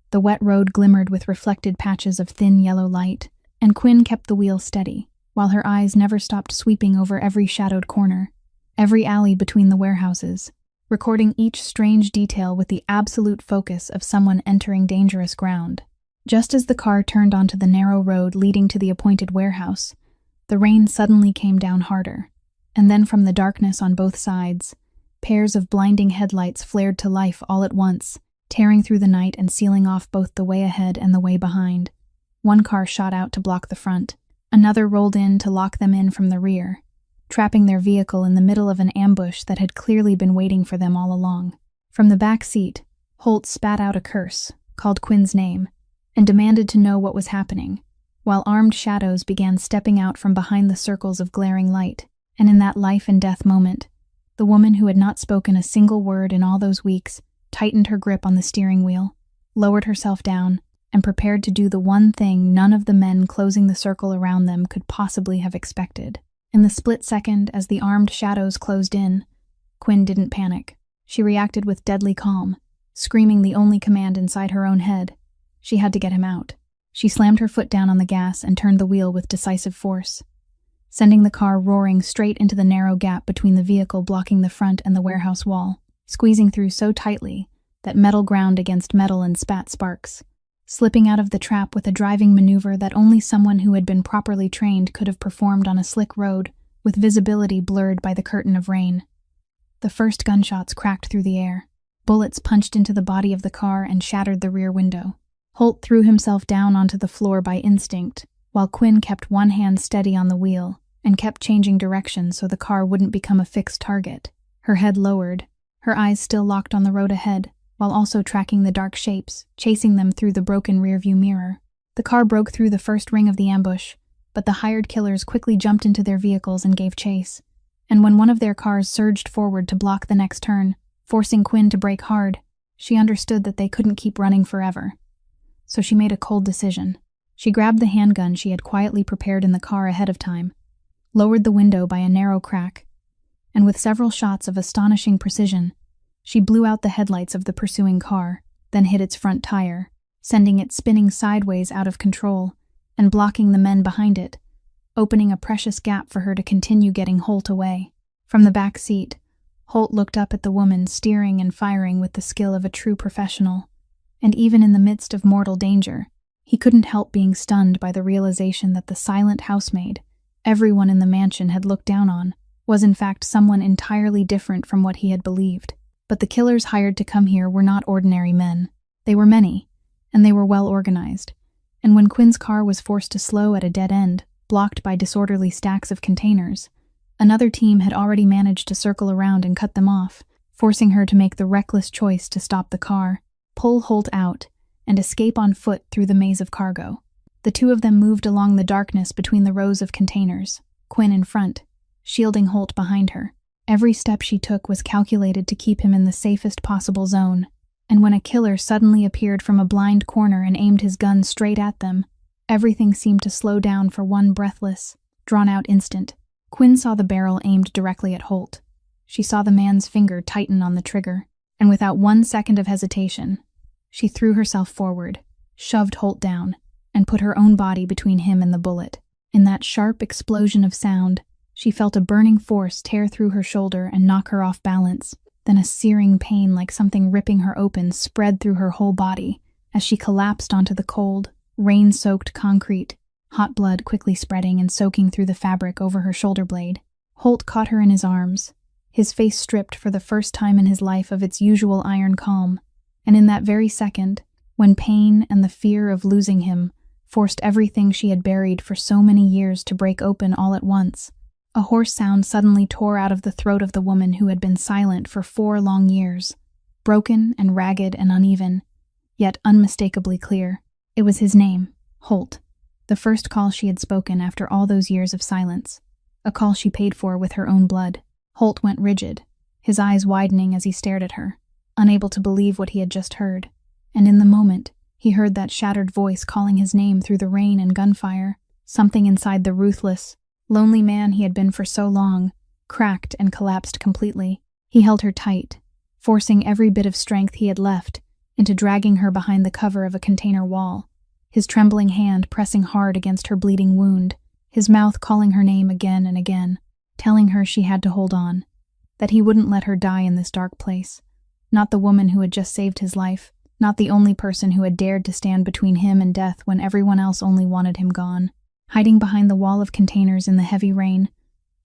The wet road glimmered with reflected patches of thin yellow light, and Quinn kept the wheel steady, while her eyes never stopped sweeping over every shadowed corner, every alley between the warehouses, recording each strange detail with the absolute focus of someone entering dangerous ground. Just as the car turned onto the narrow road leading to the appointed warehouse, the rain suddenly came down harder. And then from the darkness on both sides, pairs of blinding headlights flared to life all at once, tearing through the night and sealing off both the way ahead and the way behind. One car shot out to block the front. Another rolled in to lock them in from the rear, trapping their vehicle in the middle of an ambush that had clearly been waiting for them all along. From the back seat, Holt spat out a curse, called Quinn's name, and demanded to know what was happening, while armed shadows began stepping out from behind the circles of glaring light. And in that life-and-death moment, the woman who had not spoken a single word in all those weeks tightened her grip on the steering wheel, lowered herself down, and prepared to do the one thing none of the men closing the circle around them could possibly have expected. In the split second as the armed shadows closed in, Quinn didn't panic. She reacted with deadly calm, screaming the only command inside her own head. She had to get him out. She slammed her foot down on the gas and turned the wheel with decisive force, sending the car roaring straight into the narrow gap between the vehicle blocking the front and the warehouse wall, squeezing through so tightly that metal ground against metal and spat sparks, slipping out of the trap with a driving maneuver that only someone who had been properly trained could have performed on a slick road with visibility blurred by the curtain of rain. The first gunshots cracked through the air. Bullets punched into the body of the car and shattered the rear window. Holt threw himself down onto the floor by instinct, while Quinn kept one hand steady on the wheel and kept changing direction so the car wouldn't become a fixed target. Her head lowered, her eyes still locked on the road ahead, while also tracking the dark shapes, chasing them through the broken rearview mirror. The car broke through the first ring of the ambush, but the hired killers quickly jumped into their vehicles and gave chase. And when one of their cars surged forward to block the next turn, forcing Quinn to brake hard, she understood that they couldn't keep running forever. So she made a cold decision. She grabbed the handgun she had quietly prepared in the car ahead of time, lowered the window by a narrow crack, and with several shots of astonishing precision, she blew out the headlights of the pursuing car, then hit its front tire, sending it spinning sideways out of control and blocking the men behind it, opening a precious gap for her to continue getting Holt away. From the back seat, Holt looked up at the woman steering and firing with the skill of a true professional, and even in the midst of mortal danger, he couldn't help being stunned by the realization that the silent housemaid everyone in the mansion had looked down on was in fact someone entirely different from what he had believed. But the killers hired to come here were not ordinary men. They were many, and they were well organized. And when Quinn's car was forced to slow at a dead end, blocked by disorderly stacks of containers, another team had already managed to circle around and cut them off, forcing her to make the reckless choice to stop the car, pull Holt out, and escape on foot through the maze of cargo. The two of them moved along the darkness between the rows of containers, Quinn in front, shielding Holt behind her. Every step she took was calculated to keep him in the safest possible zone, and when a killer suddenly appeared from a blind corner and aimed his gun straight at them, everything seemed to slow down for one breathless, drawn-out instant. Quinn saw the barrel aimed directly at Holt. She saw the man's finger tighten on the trigger, and without 1 second of hesitation, she threw herself forward, shoved Holt down, and put her own body between him and the bullet. In that sharp explosion of sound, she felt a burning force tear through her shoulder and knock her off balance. Then a searing pain like something ripping her open spread through her whole body as she collapsed onto the cold, rain-soaked concrete, hot blood quickly spreading and soaking through the fabric over her shoulder blade. Holt caught her in his arms, his face stripped for the first time in his life of its usual iron calm, and in that very second, when pain and the fear of losing him forced everything she had buried for so many years to break open all at once, a hoarse sound suddenly tore out of the throat of the woman who had been silent for 4 long years, broken and ragged and uneven, yet unmistakably clear. It was his name, Holt, the first call she had spoken after all those years of silence, a call she paid for with her own blood. Holt went rigid, his eyes widening as he stared at her, unable to believe what he had just heard, and in the moment, he heard that shattered voice calling his name through the rain and gunfire. Something inside the ruthless, lonely man he had been for so long cracked and collapsed completely. He held her tight, forcing every bit of strength he had left into dragging her behind the cover of a container wall, his trembling hand pressing hard against her bleeding wound, his mouth calling her name again and again, telling her she had to hold on, that he wouldn't let her die in this dark place. Not the woman who had just saved his life, not the only person who had dared to stand between him and death when everyone else only wanted him gone. Hiding behind the wall of containers in the heavy rain,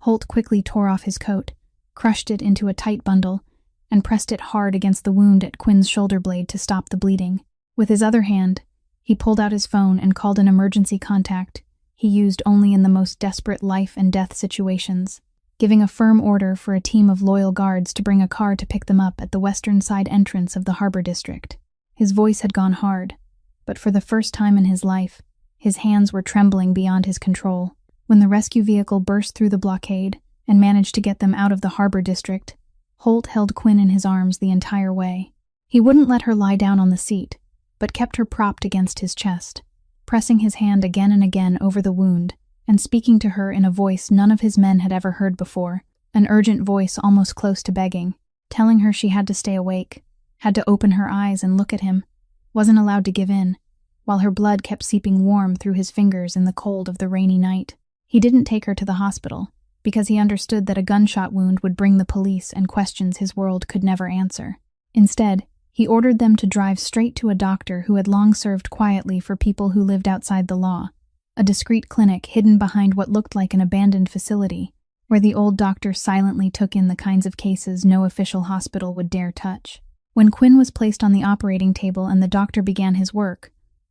Holt quickly tore off his coat, crushed it into a tight bundle, and pressed it hard against the wound at Quinn's shoulder blade to stop the bleeding. With his other hand, he pulled out his phone and called an emergency contact he used only in the most desperate life and death situations, giving a firm order for a team of loyal guards to bring a car to pick them up at the western side entrance of the harbor district. His voice had gone hard, but for the first time in his life, his hands were trembling beyond his control. When the rescue vehicle burst through the blockade and managed to get them out of the harbor district, Holt held Quinn in his arms the entire way. He wouldn't let her lie down on the seat, but kept her propped against his chest, pressing his hand again and again over the wound and speaking to her in a voice none of his men had ever heard before, an urgent voice almost close to begging, telling her she had to stay awake, had to open her eyes and look at him, wasn't allowed to give in, while her blood kept seeping warm through his fingers in the cold of the rainy night. He didn't take her to the hospital, because he understood that a gunshot wound would bring the police and questions his world could never answer. Instead, he ordered them to drive straight to a doctor who had long served quietly for people who lived outside the law, a discreet clinic hidden behind what looked like an abandoned facility, where the old doctor silently took in the kinds of cases no official hospital would dare touch. When Quinn was placed on the operating table and the doctor began his work,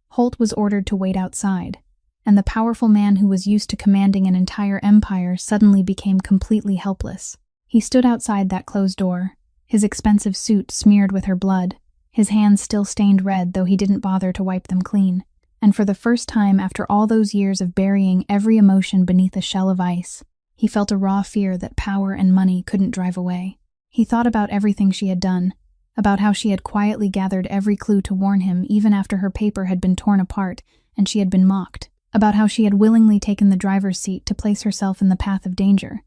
Holt was ordered to wait outside, and the powerful man who was used to commanding an entire empire suddenly became completely helpless. He stood outside that closed door, his expensive suit smeared with her blood, his hands still stained red though he didn't bother to wipe them clean. And for the first time after all those years of burying every emotion beneath a shell of ice, he felt a raw fear that power and money couldn't drive away. He thought about everything she had done, about how she had quietly gathered every clue to warn him even after her paper had been torn apart and she had been mocked, about how she had willingly taken the driver's seat to place herself in the path of danger,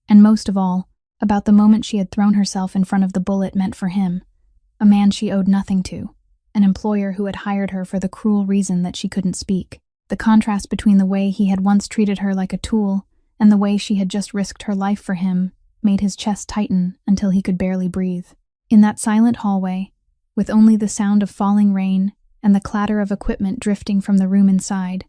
and most of all, about the moment she had thrown herself in front of the bullet meant for him, a man she owed nothing to, an employer who had hired her for the cruel reason that she couldn't speak. The contrast between the way he had once treated her like a tool and the way she had just risked her life for him made his chest tighten until he could barely breathe. In that silent hallway, with only the sound of falling rain and the clatter of equipment drifting from the room inside,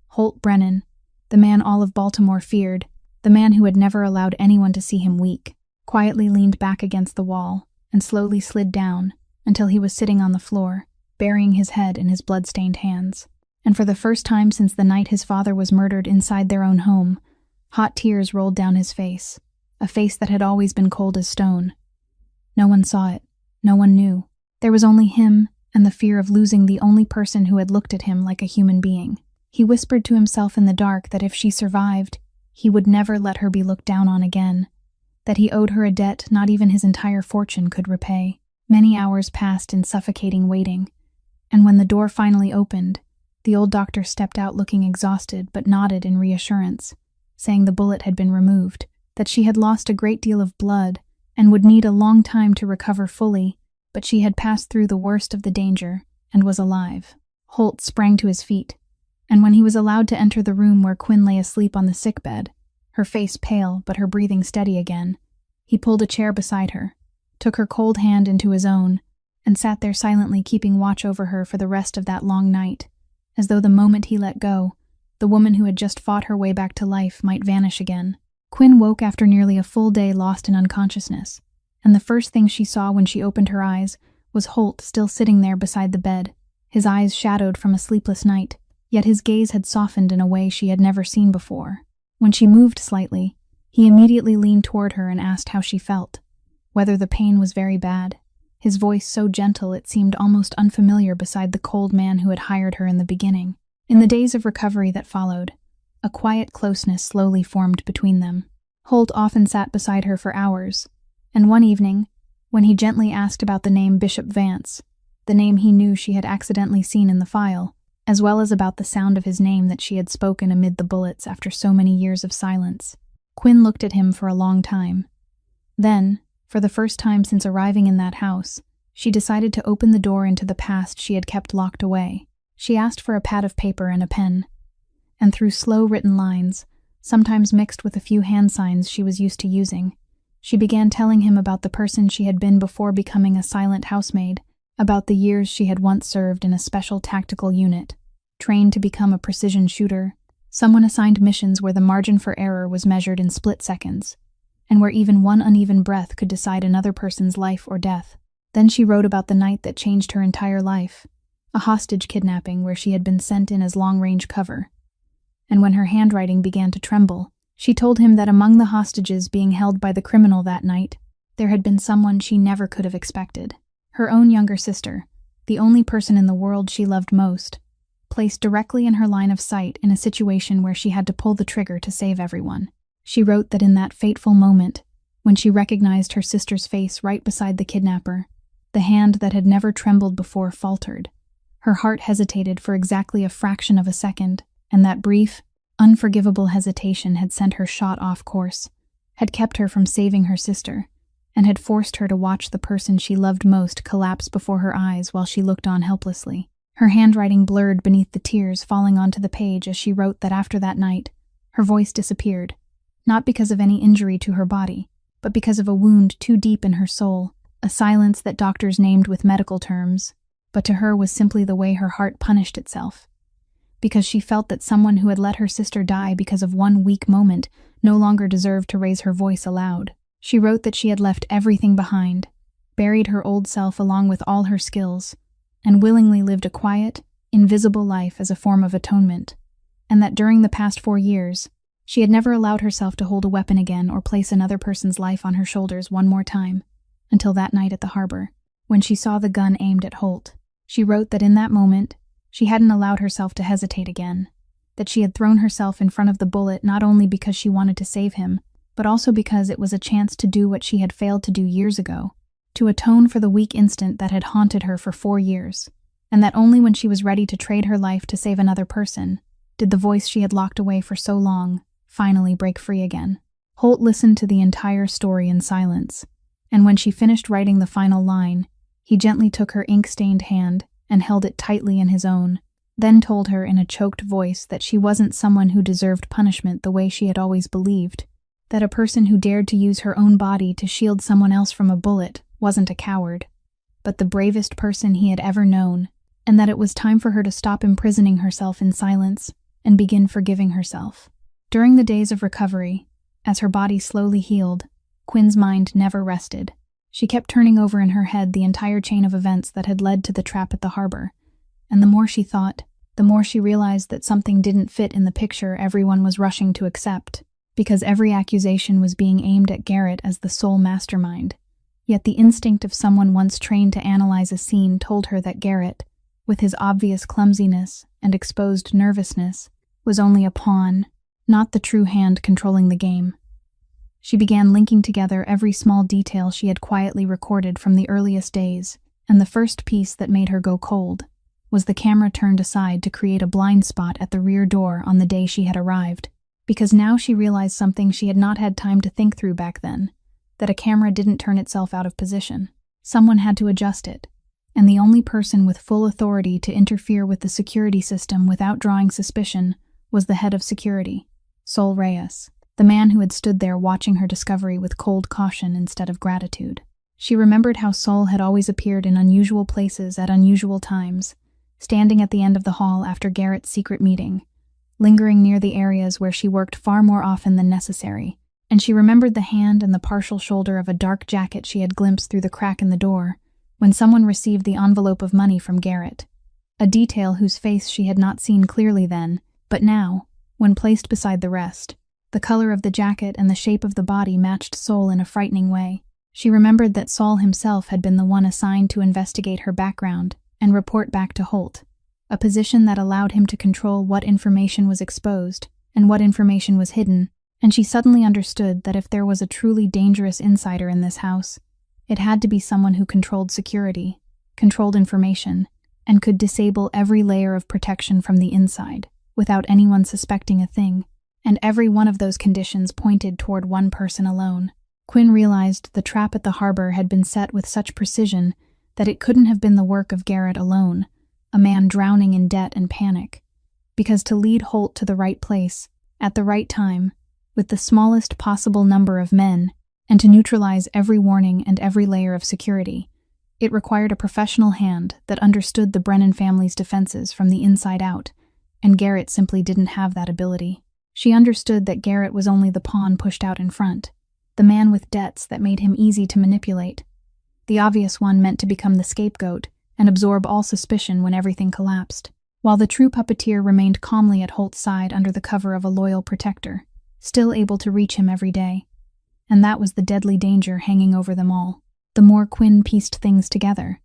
Holt Brennan, the man all of Baltimore feared, the man who had never allowed anyone to see him weak, quietly leaned back against the wall and slowly slid down until he was sitting on the floor, burying his head in his blood-stained hands. And for the first time since the night his father was murdered inside their own home, hot tears rolled down his face, a face that had always been cold as stone. No one saw it. No one knew. There was only him and the fear of losing the only person who had looked at him like a human being. He whispered to himself in the dark that if she survived, he would never let her be looked down on again, that he owed her a debt not even his entire fortune could repay. Many hours passed in suffocating waiting, and when the door finally opened, the old doctor stepped out looking exhausted but nodded in reassurance, saying the bullet had been removed, that she had lost a great deal of blood and would need a long time to recover fully, but she had passed through the worst of the danger and was alive. Holt sprang to his feet, and when he was allowed to enter the room where Quinn lay asleep on the sickbed, her face pale but her breathing steady again, he pulled a chair beside her, took her cold hand into his own, and sat there silently keeping watch over her for the rest of that long night, as though the moment he let go, the woman who had just fought her way back to life might vanish again. Quinn woke after nearly a full day lost in unconsciousness, and the first thing she saw when she opened her eyes was Holt still sitting there beside the bed, his eyes shadowed from a sleepless night, yet his gaze had softened in a way she had never seen before. When she moved slightly, he immediately leaned toward her and asked how she felt, whether the pain was very bad, his voice so gentle it seemed almost unfamiliar beside the cold man who had hired her in the beginning. In the days of recovery that followed, a quiet closeness slowly formed between them. Holt often sat beside her for hours, and one evening, when he gently asked about the name Bishop Vance, the name he knew she had accidentally seen in the file, as well as about the sound of his name that she had spoken amid the bullets after so many years of silence, Quinn looked at him for a long time. Then, for the first time since arriving in that house, she decided to open the door into the past she had kept locked away. She asked for a pad of paper and a pen, and through slow written lines, sometimes mixed with a few hand signs she was used to using, she began telling him about the person she had been before becoming a silent housemaid, about the years she had once served in a special tactical unit, trained to become a precision shooter, someone assigned missions where the margin for error was measured in split seconds, and where even one uneven breath could decide another person's life or death. Then she wrote about the night that changed her entire life, a hostage kidnapping where she had been sent in as long-range cover. And when her handwriting began to tremble, she told him that among the hostages being held by the criminal that night, there had been someone she never could have expected. Her own younger sister, the only person in the world she loved most, placed directly in her line of sight in a situation where she had to pull the trigger to save everyone. She wrote that in that fateful moment, when she recognized her sister's face right beside the kidnapper, the hand that had never trembled before faltered. Her heart hesitated for exactly a fraction of a second, and that brief, unforgivable hesitation had sent her shot off course, had kept her from saving her sister, and had forced her to watch the person she loved most collapse before her eyes while she looked on helplessly. Her handwriting blurred beneath the tears falling onto the page as she wrote that after that night, her voice disappeared, not because of any injury to her body, but because of a wound too deep in her soul, a silence that doctors named with medical terms, but to her was simply the way her heart punished itself. because she felt that someone who had let her sister die because of one weak moment no longer deserved to raise her voice aloud. She wrote that she had left everything behind, buried her old self along with all her skills, and willingly lived a quiet, invisible life as a form of atonement, and that during the past 4 years, she had never allowed herself to hold a weapon again or place another person's life on her shoulders one more time, until that night at the harbor, when she saw the gun aimed at Holt. She wrote that in that moment, she hadn't allowed herself to hesitate again, that she had thrown herself in front of the bullet not only because she wanted to save him, but also because it was a chance to do what she had failed to do years ago, to atone for the weak instant that had haunted her for 4 years, and that only when she was ready to trade her life to save another person did the voice she had locked away for so long finally break free again. Holt listened to the entire story in silence, and when she finished writing the final line, he gently took her ink-stained hand and held it tightly in his own, then told her in a choked voice that she wasn't someone who deserved punishment the way she had always believed, that a person who dared to use her own body to shield someone else from a bullet wasn't a coward, but the bravest person he had ever known, and that it was time for her to stop imprisoning herself in silence and begin forgiving herself. During the days of recovery, as her body slowly healed, Quinn's mind never rested. She kept turning over in her head the entire chain of events that had led to the trap at the harbor, and the more she thought, the more she realized that something didn't fit in the picture everyone was rushing to accept, because every accusation was being aimed at Garrett as the sole mastermind. Yet the instinct of someone once trained to analyze a scene told her that Garrett, with his obvious clumsiness and exposed nervousness, was only a pawn, not the true hand controlling the game. She began linking together every small detail she had quietly recorded from the earliest days, and the first piece that made her go cold was the camera turned aside to create a blind spot at the rear door on the day she had arrived, because now she realized something she had not had time to think through back then, that a camera didn't turn itself out of position. Someone had to adjust it, and the only person with full authority to interfere with the security system without drawing suspicion was the head of security, Sol Reyes, the man who had stood there watching her discovery with cold caution instead of gratitude. She remembered how Sol had always appeared in unusual places at unusual times, standing at the end of the hall after Garrett's secret meeting, lingering near the areas where she worked far more often than necessary, and she remembered the hand and the partial shoulder of a dark jacket she had glimpsed through the crack in the door when someone received the envelope of money from Garrett, a detail whose face she had not seen clearly then, but now, when placed beside the rest, the color of the jacket and the shape of the body matched Sol in a frightening way. She remembered that Sol himself had been the one assigned to investigate her background and report back to Holt, a position that allowed him to control what information was exposed and what information was hidden, and she suddenly understood that if there was a truly dangerous insider in this house, it had to be someone who controlled security, controlled information, and could disable every layer of protection from the inside, without anyone suspecting a thing. And every one of those conditions pointed toward one person alone. Quinn realized the trap at the harbor had been set with such precision that it couldn't have been the work of Garrett alone, a man drowning in debt and panic, because to lead Holt to the right place, at the right time, with the smallest possible number of men, and to neutralize every warning and every layer of security, it required a professional hand that understood the Brennan family's defenses from the inside out, and Garrett simply didn't have that ability. She understood that Garrett was only the pawn pushed out in front, the man with debts that made him easy to manipulate, the obvious one meant to become the scapegoat and absorb all suspicion when everything collapsed, while the true puppeteer remained calmly at Holt's side under the cover of a loyal protector, still able to reach him every day. And that was the deadly danger hanging over them all. The more Quinn pieced things together,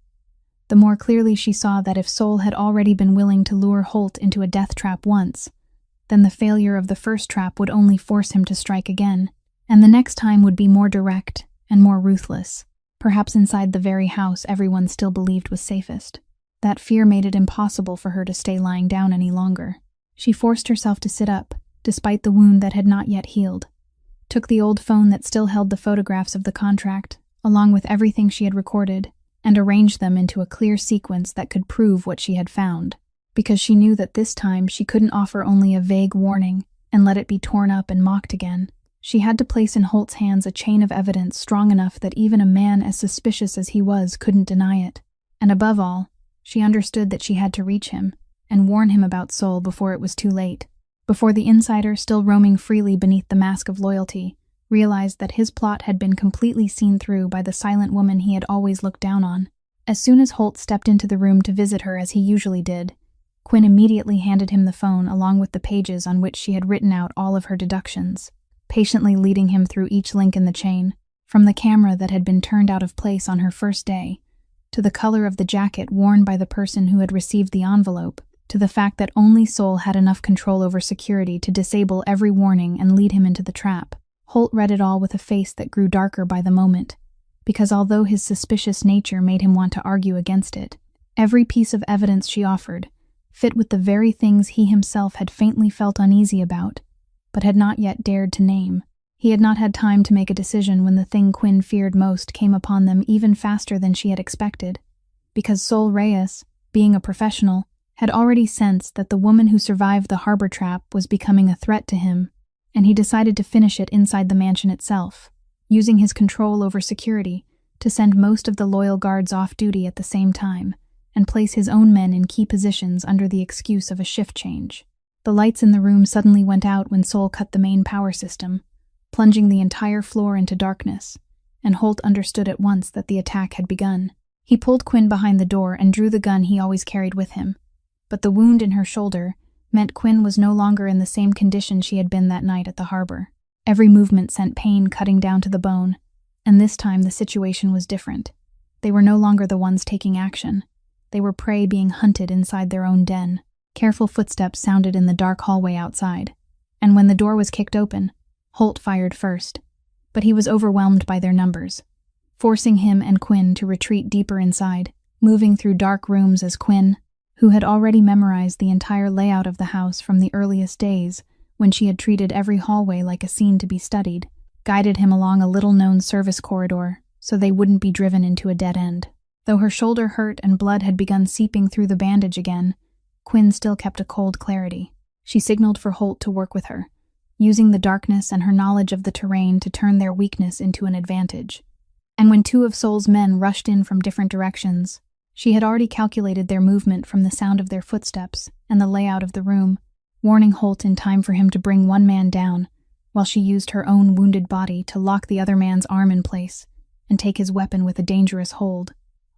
the more clearly she saw that if Sol had already been willing to lure Holt into a death trap once, then the failure of the first trap would only force him to strike again, and the next time would be more direct and more ruthless, perhaps inside the very house everyone still believed was safest. That fear made it impossible for her to stay lying down any longer. She forced herself to sit up, despite the wound that had not yet healed, took the old phone that still held the photographs of the contract, along with everything she had recorded, and arranged them into a clear sequence that could prove what she had found, because she knew that this time she couldn't offer only a vague warning and let it be torn up and mocked again. She had to place in Holt's hands a chain of evidence strong enough that even a man as suspicious as he was couldn't deny it. And above all, she understood that she had to reach him, and warn him about Sol before it was too late. Before the insider, still roaming freely beneath the mask of loyalty, realized that his plot had been completely seen through by the silent woman he had always looked down on. As soon as Holt stepped into the room to visit her as he usually did, Quinn immediately handed him the phone along with the pages on which she had written out all of her deductions, patiently leading him through each link in the chain, from the camera that had been turned out of place on her first day, to the color of the jacket worn by the person who had received the envelope, to the fact that only Sol had enough control over security to disable every warning and lead him into the trap. Holt read it all with a face that grew darker by the moment, because although his suspicious nature made him want to argue against it, every piece of evidence she offered fit with the very things he himself had faintly felt uneasy about, but had not yet dared to name. He had not had time to make a decision when the thing Quinn feared most came upon them even faster than she had expected, because Sol Reyes, being a professional, had already sensed that the woman who survived the harbor trap was becoming a threat to him, and he decided to finish it inside the mansion itself, using his control over security to send most of the loyal guards off duty at the same time, and place his own men in key positions under the excuse of a shift change. The lights in the room suddenly went out when Sol cut the main power system, plunging the entire floor into darkness, and Holt understood at once that the attack had begun. He pulled Quinn behind the door and drew the gun he always carried with him, but the wound in her shoulder meant Quinn was no longer in the same condition she had been that night at the harbor. Every movement sent pain cutting down to the bone, and this time the situation was different. They were no longer the ones taking action. They were prey being hunted inside their own den. Careful footsteps sounded in the dark hallway outside, and when the door was kicked open, Holt fired first, but he was overwhelmed by their numbers, forcing him and Quinn to retreat deeper inside, moving through dark rooms as Quinn, who had already memorized the entire layout of the house from the earliest days when she had treated every hallway like a scene to be studied, guided him along a little-known service corridor so they wouldn't be driven into a dead end. Though her shoulder hurt and blood had begun seeping through the bandage again, Quinn still kept a cold clarity. She signaled for Holt to work with her, using the darkness and her knowledge of the terrain to turn their weakness into an advantage. And when two of Sol's men rushed in from different directions, she had already calculated their movement from the sound of their footsteps and the layout of the room, warning Holt in time for him to bring one man down, while she used her own wounded body to lock the other man's arm in place and take his weapon with a dangerous hold.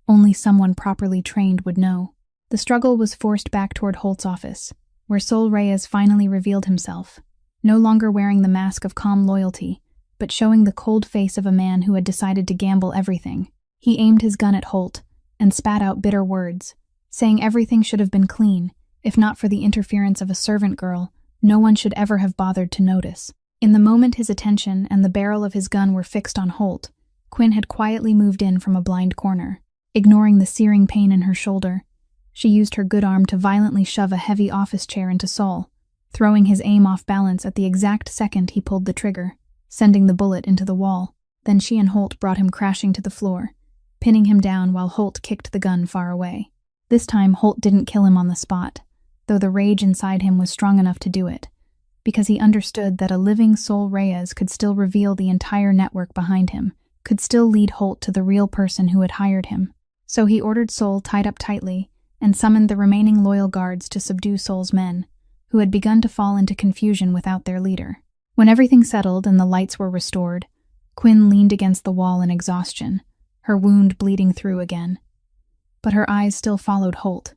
Only someone properly trained would know. The struggle was forced back toward Holt's office, where Sol Reyes finally revealed himself, no longer wearing the mask of calm loyalty, but showing the cold face of a man who had decided to gamble everything. He aimed his gun at Holt and spat out bitter words, saying everything should have been clean. If not for the interference of a servant girl, no one should ever have bothered to notice. In the moment his attention and the barrel of his gun were fixed on Holt, Quinn had quietly moved in from a blind corner. Ignoring the searing pain in her shoulder, she used her good arm to violently shove a heavy office chair into Sol, throwing his aim off balance at the exact second he pulled the trigger, sending the bullet into the wall. Then she and Holt brought him crashing to the floor, pinning him down while Holt kicked the gun far away. This time Holt didn't kill him on the spot, though the rage inside him was strong enough to do it, because he understood that a living Sol Reyes could still reveal the entire network behind him, could still lead Holt to the real person who had hired him. So he ordered Sol tied up tightly and summoned the remaining loyal guards to subdue Sol's men, who had begun to fall into confusion without their leader. When everything settled and the lights were restored, Quinn leaned against the wall in exhaustion, her wound bleeding through again. But her eyes still followed Holt,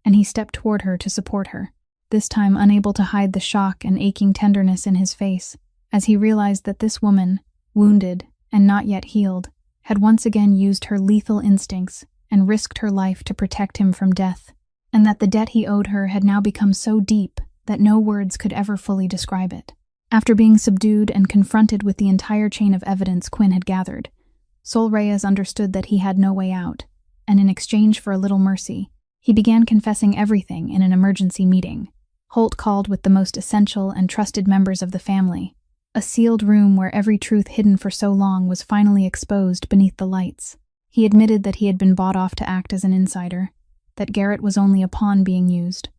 and he stepped toward her to support her, this time unable to hide the shock and aching tenderness in his face, as he realized that this woman, wounded and not yet healed, had once again used her lethal instincts and risked her life to protect him from death, and that the debt he owed her had now become so deep that no words could ever fully describe it. After being subdued and confronted with the entire chain of evidence Quinn had gathered, Sol Reyes understood that he had no way out, and in exchange for a little mercy, he began confessing everything in an emergency meeting. Holt called with the most essential and trusted members of the family, a sealed room where every truth hidden for so long was finally exposed beneath the lights. He admitted that he had been bought off to act as an insider, that Garrett was only a pawn being used,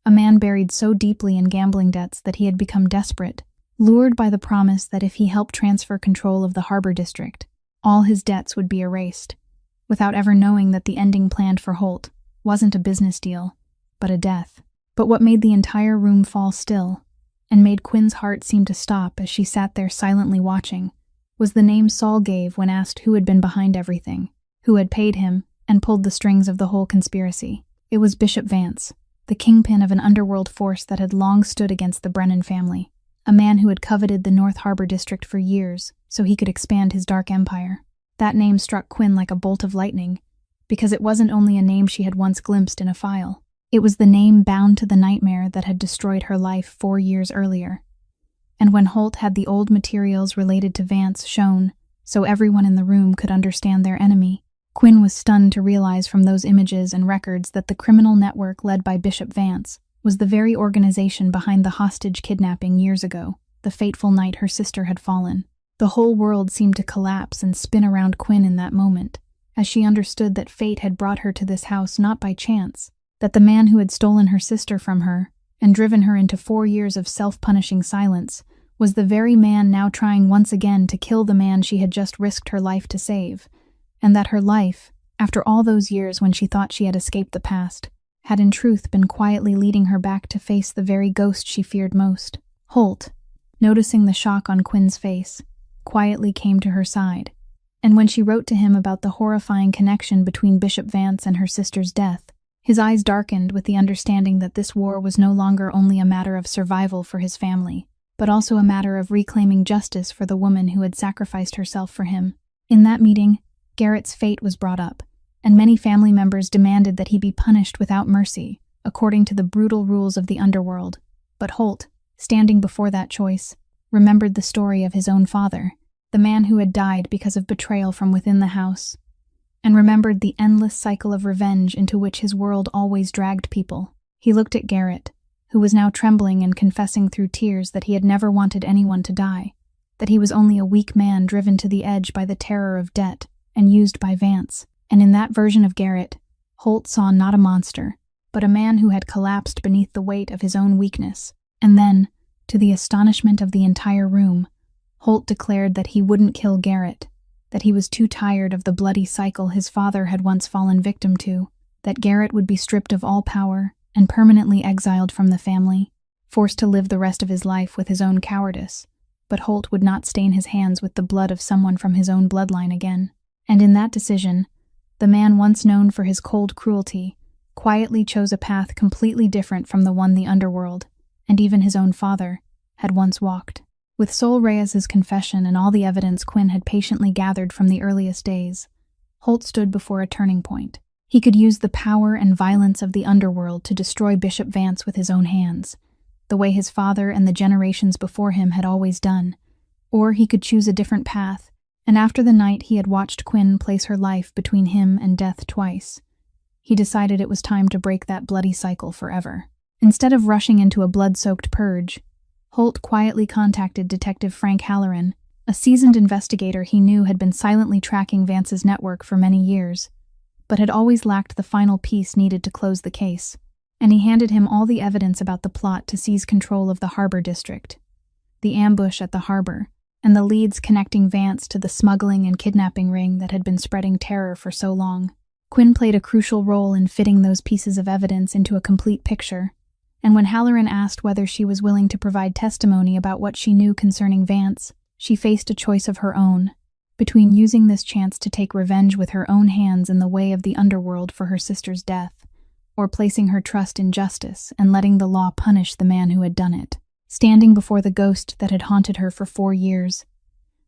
a man buried so deeply in gambling debts that he had become desperate, lured by the promise that if he helped transfer control of the harbor district, all his debts would be erased, without ever knowing that the ending planned for Holt wasn't a business deal, but a death. But what made the entire room fall still, and made Quinn's heart seem to stop as she sat there silently watching, was the name Saul gave when asked who had been behind everything, who had paid him, and pulled the strings of the whole conspiracy. It was Bishop Vance, the kingpin of an underworld force that had long stood against the Brennan family, a man who had coveted the North Harbor district for years so he could expand his dark empire. That name struck Quinn like a bolt of lightning, because it wasn't only a name she had once glimpsed in a file. It was the name bound to the nightmare that had destroyed her life 4 years earlier. And when Holt had the old materials related to Vance shown, so everyone in the room could understand their enemy, Quinn was stunned to realize from those images and records that the criminal network led by Bishop Vance was the very organization behind the hostage kidnapping years ago, the fateful night her sister had fallen. The whole world seemed to collapse and spin around Quinn in that moment, as she understood that fate had brought her to this house not by chance, that the man who had stolen her sister from her and driven her into 4 years of self-punishing silence was the very man now trying once again to kill the man she had just risked her life to save, and that her life, after all those years when she thought she had escaped the past, had in truth been quietly leading her back to face the very ghost she feared most. Holt, noticing the shock on Quinn's face, quietly came to her side, and when she wrote to him about the horrifying connection between Bishop Vance and her sister's death, his eyes darkened with the understanding that this war was no longer only a matter of survival for his family, but also a matter of reclaiming justice for the woman who had sacrificed herself for him. In that meeting, Garrett's fate was brought up, and many family members demanded that he be punished without mercy, according to the brutal rules of the underworld. But Holt, standing before that choice, remembered the story of his own father, the man who had died because of betrayal from within the house, and remembered the endless cycle of revenge into which his world always dragged people. He looked at Garrett, who was now trembling and confessing through tears that he had never wanted anyone to die, that he was only a weak man driven to the edge by the terror of debt and used by Vance. And in that version of Garrett, Holt saw not a monster, but a man who had collapsed beneath the weight of his own weakness. And then, to the astonishment of the entire room, Holt declared that he wouldn't kill Garrett, that he was too tired of the bloody cycle his father had once fallen victim to, that Garrett would be stripped of all power and permanently exiled from the family, forced to live the rest of his life with his own cowardice. But Holt would not stain his hands with the blood of someone from his own bloodline again. And in that decision, the man once known for his cold cruelty quietly chose a path completely different from the one the underworld, and even his own father, had once walked. With Sol Reyes's confession and all the evidence Quinn had patiently gathered from the earliest days, Holt stood before a turning point. He could use the power and violence of the underworld to destroy Bishop Vance with his own hands, the way his father and the generations before him had always done, or he could choose a different path. And after the night he had watched Quinn place her life between him and death twice, he decided it was time to break that bloody cycle forever. Instead of rushing into a blood-soaked purge, Holt quietly contacted Detective Frank Halloran, a seasoned investigator he knew had been silently tracking Vance's network for many years, but had always lacked the final piece needed to close the case, and he handed him all the evidence about the plot to seize control of the harbor district, the ambush at the harbor, and the leads connecting Vance to the smuggling and kidnapping ring that had been spreading terror for so long. Quinn played a crucial role in fitting those pieces of evidence into a complete picture, and when Halloran asked whether she was willing to provide testimony about what she knew concerning Vance, she faced a choice of her own, between using this chance to take revenge with her own hands in the way of the underworld for her sister's death, or placing her trust in justice and letting the law punish the man who had done it. Standing before the ghost that had haunted her for 4 years,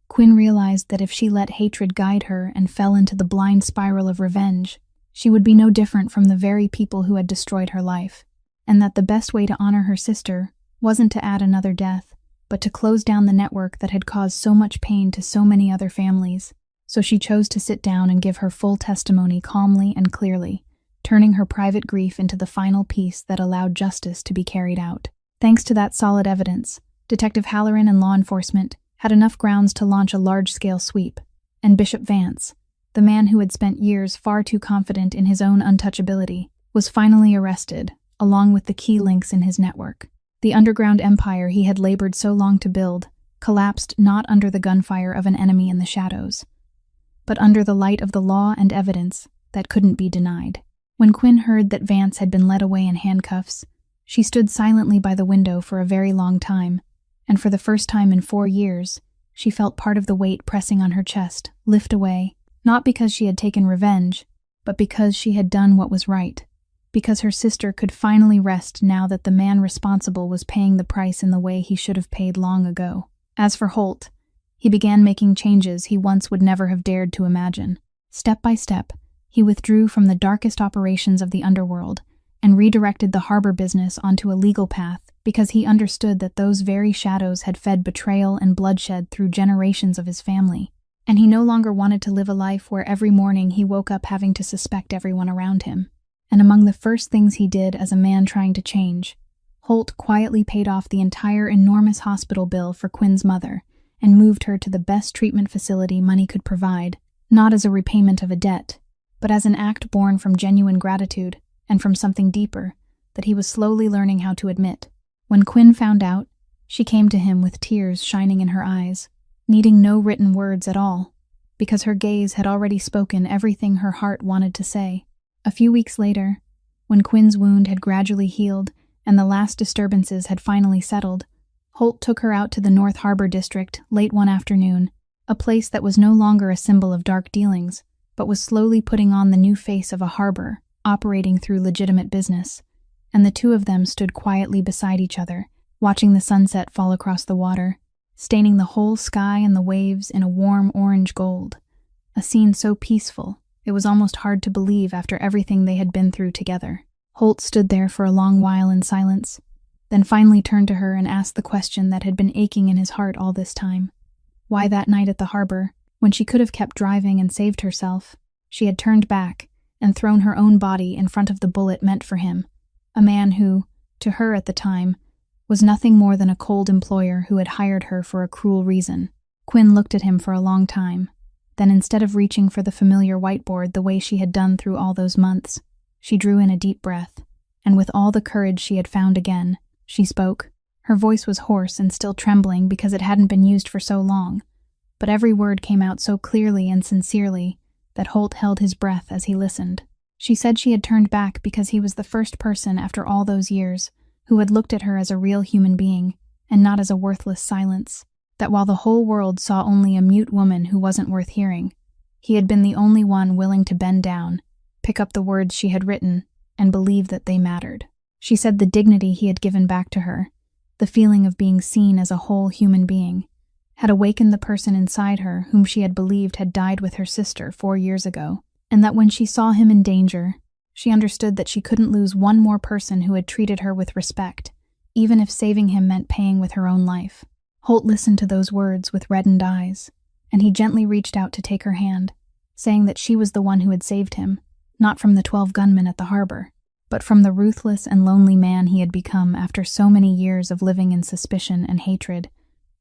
Quinn realized that if she let hatred guide her and fell into the blind spiral of revenge, she would be no different from the very people who had destroyed her life, and that the best way to honor her sister wasn't to add another death, but to close down the network that had caused so much pain to so many other families. So she chose to sit down and give her full testimony calmly and clearly, turning her private grief into the final piece that allowed justice to be carried out. Thanks to that solid evidence, Detective Halloran and law enforcement had enough grounds to launch a large-scale sweep, and Bishop Vance, the man who had spent years far too confident in his own untouchability, was finally arrested, along with the key links in his network. The underground empire he had labored so long to build collapsed not under the gunfire of an enemy in the shadows, but under the light of the law and evidence that couldn't be denied. When Quinn heard that Vance had been led away in handcuffs, she stood silently by the window for a very long time, and for the first time in 4 years, she felt part of the weight pressing on her chest lift away, not because she had taken revenge, but because she had done what was right, because her sister could finally rest now that the man responsible was paying the price in the way he should have paid long ago. As for Holt, he began making changes he once would never have dared to imagine. Step by step, he withdrew from the darkest operations of the underworld and redirected the harbor business onto a legal path because he understood that those very shadows had fed betrayal and bloodshed through generations of his family, and he no longer wanted to live a life where every morning he woke up having to suspect everyone around him. And among the first things he did as a man trying to change, Holt quietly paid off the entire enormous hospital bill for Quinn's mother and moved her to the best treatment facility money could provide, not as a repayment of a debt, but as an act born from genuine gratitude and from something deeper that he was slowly learning how to admit. When Quinn found out, she came to him with tears shining in her eyes, needing no written words at all, because her gaze had already spoken everything her heart wanted to say. A few weeks later, when Quinn's wound had gradually healed and the last disturbances had finally settled, Holt took her out to the North Harbor District late one afternoon, a place that was no longer a symbol of dark dealings, but was slowly putting on the new face of a harbor, operating through legitimate business, and the two of them stood quietly beside each other, watching the sunset fall across the water, staining the whole sky and the waves in a warm orange gold. A scene so peaceful, it was almost hard to believe after everything they had been through together. Holt stood there for a long while in silence, then finally turned to her and asked the question that had been aching in his heart all this time. Why that night at the harbor, when she could have kept driving and saved herself, she had turned back and thrown her own body in front of the bullet meant for him, a man who, to her at the time, was nothing more than a cold employer who had hired her for a cruel reason. Quinn looked at him for a long time. Then instead of reaching for the familiar whiteboard the way she had done through all those months, she drew in a deep breath, and with all the courage she had found again, she spoke. Her voice was hoarse and still trembling because it hadn't been used for so long, but every word came out so clearly and sincerely that Holt held his breath as he listened. She said she had turned back because he was the first person after all those years who had looked at her as a real human being and not as a worthless silence. That while the whole world saw only a mute woman who wasn't worth hearing, he had been the only one willing to bend down, pick up the words she had written, and believe that they mattered. She said the dignity he had given back to her, the feeling of being seen as a whole human being, had awakened the person inside her whom she had believed had died with her sister 4 years ago, and that when she saw him in danger, she understood that she couldn't lose one more person who had treated her with respect, even if saving him meant paying with her own life. Holt listened to those words with reddened eyes, and he gently reached out to take her hand, saying that she was the one who had saved him, not from the 12 gunmen at the harbor, but from the ruthless and lonely man he had become after so many years of living in suspicion and hatred,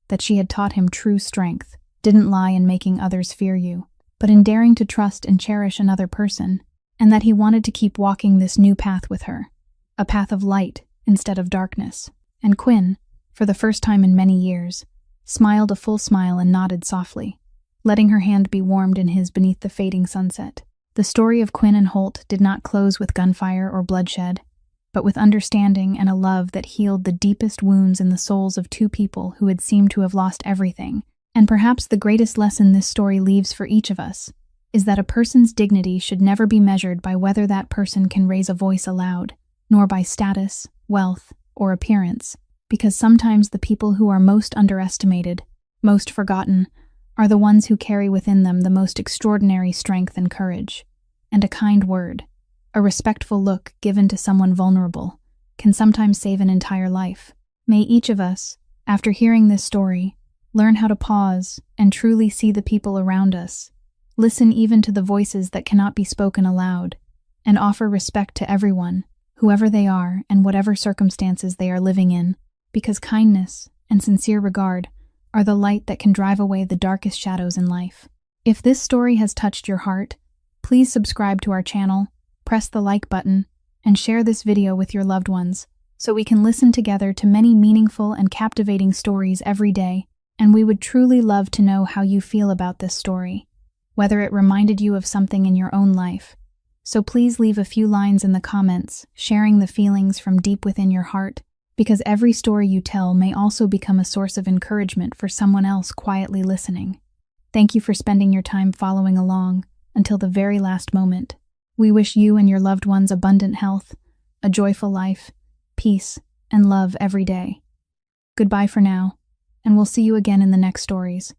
that she had taught him true strength didn't lie in making others fear you, but in daring to trust and cherish another person, and that he wanted to keep walking this new path with her, a path of light instead of darkness. And Quinn, for the first time in many years, smiled a full smile and nodded softly, letting her hand be warmed in his beneath the fading sunset. The story of Quinn and Holt did not close with gunfire or bloodshed, but with understanding and a love that healed the deepest wounds in the souls of two people who had seemed to have lost everything. And perhaps the greatest lesson this story leaves for each of us is that a person's dignity should never be measured by whether that person can raise a voice aloud, nor by status, wealth, or appearance, because sometimes the people who are most underestimated, most forgotten, are the ones who carry within them the most extraordinary strength and courage. And a kind word, a respectful look given to someone vulnerable, can sometimes save an entire life. May each of us, after hearing this story, learn how to pause and truly see the people around us, listen even to the voices that cannot be spoken aloud, and offer respect to everyone, whoever they are and whatever circumstances they are living in, because kindness and sincere regard are the light that can drive away the darkest shadows in life. If this story has touched your heart, please subscribe to our channel, press the like button, and share this video with your loved ones, so we can listen together to many meaningful and captivating stories every day, and we would truly love to know how you feel about this story, whether it reminded you of something in your own life, So please leave a few lines in the comments, sharing the feelings from deep within your heart, because every story you tell may also become a source of encouragement for someone else quietly listening. Thank you for spending your time following along until the very last moment. We wish you and your loved ones abundant health, a joyful life, peace, and love every day. Goodbye for now, and we'll see you again in the next stories.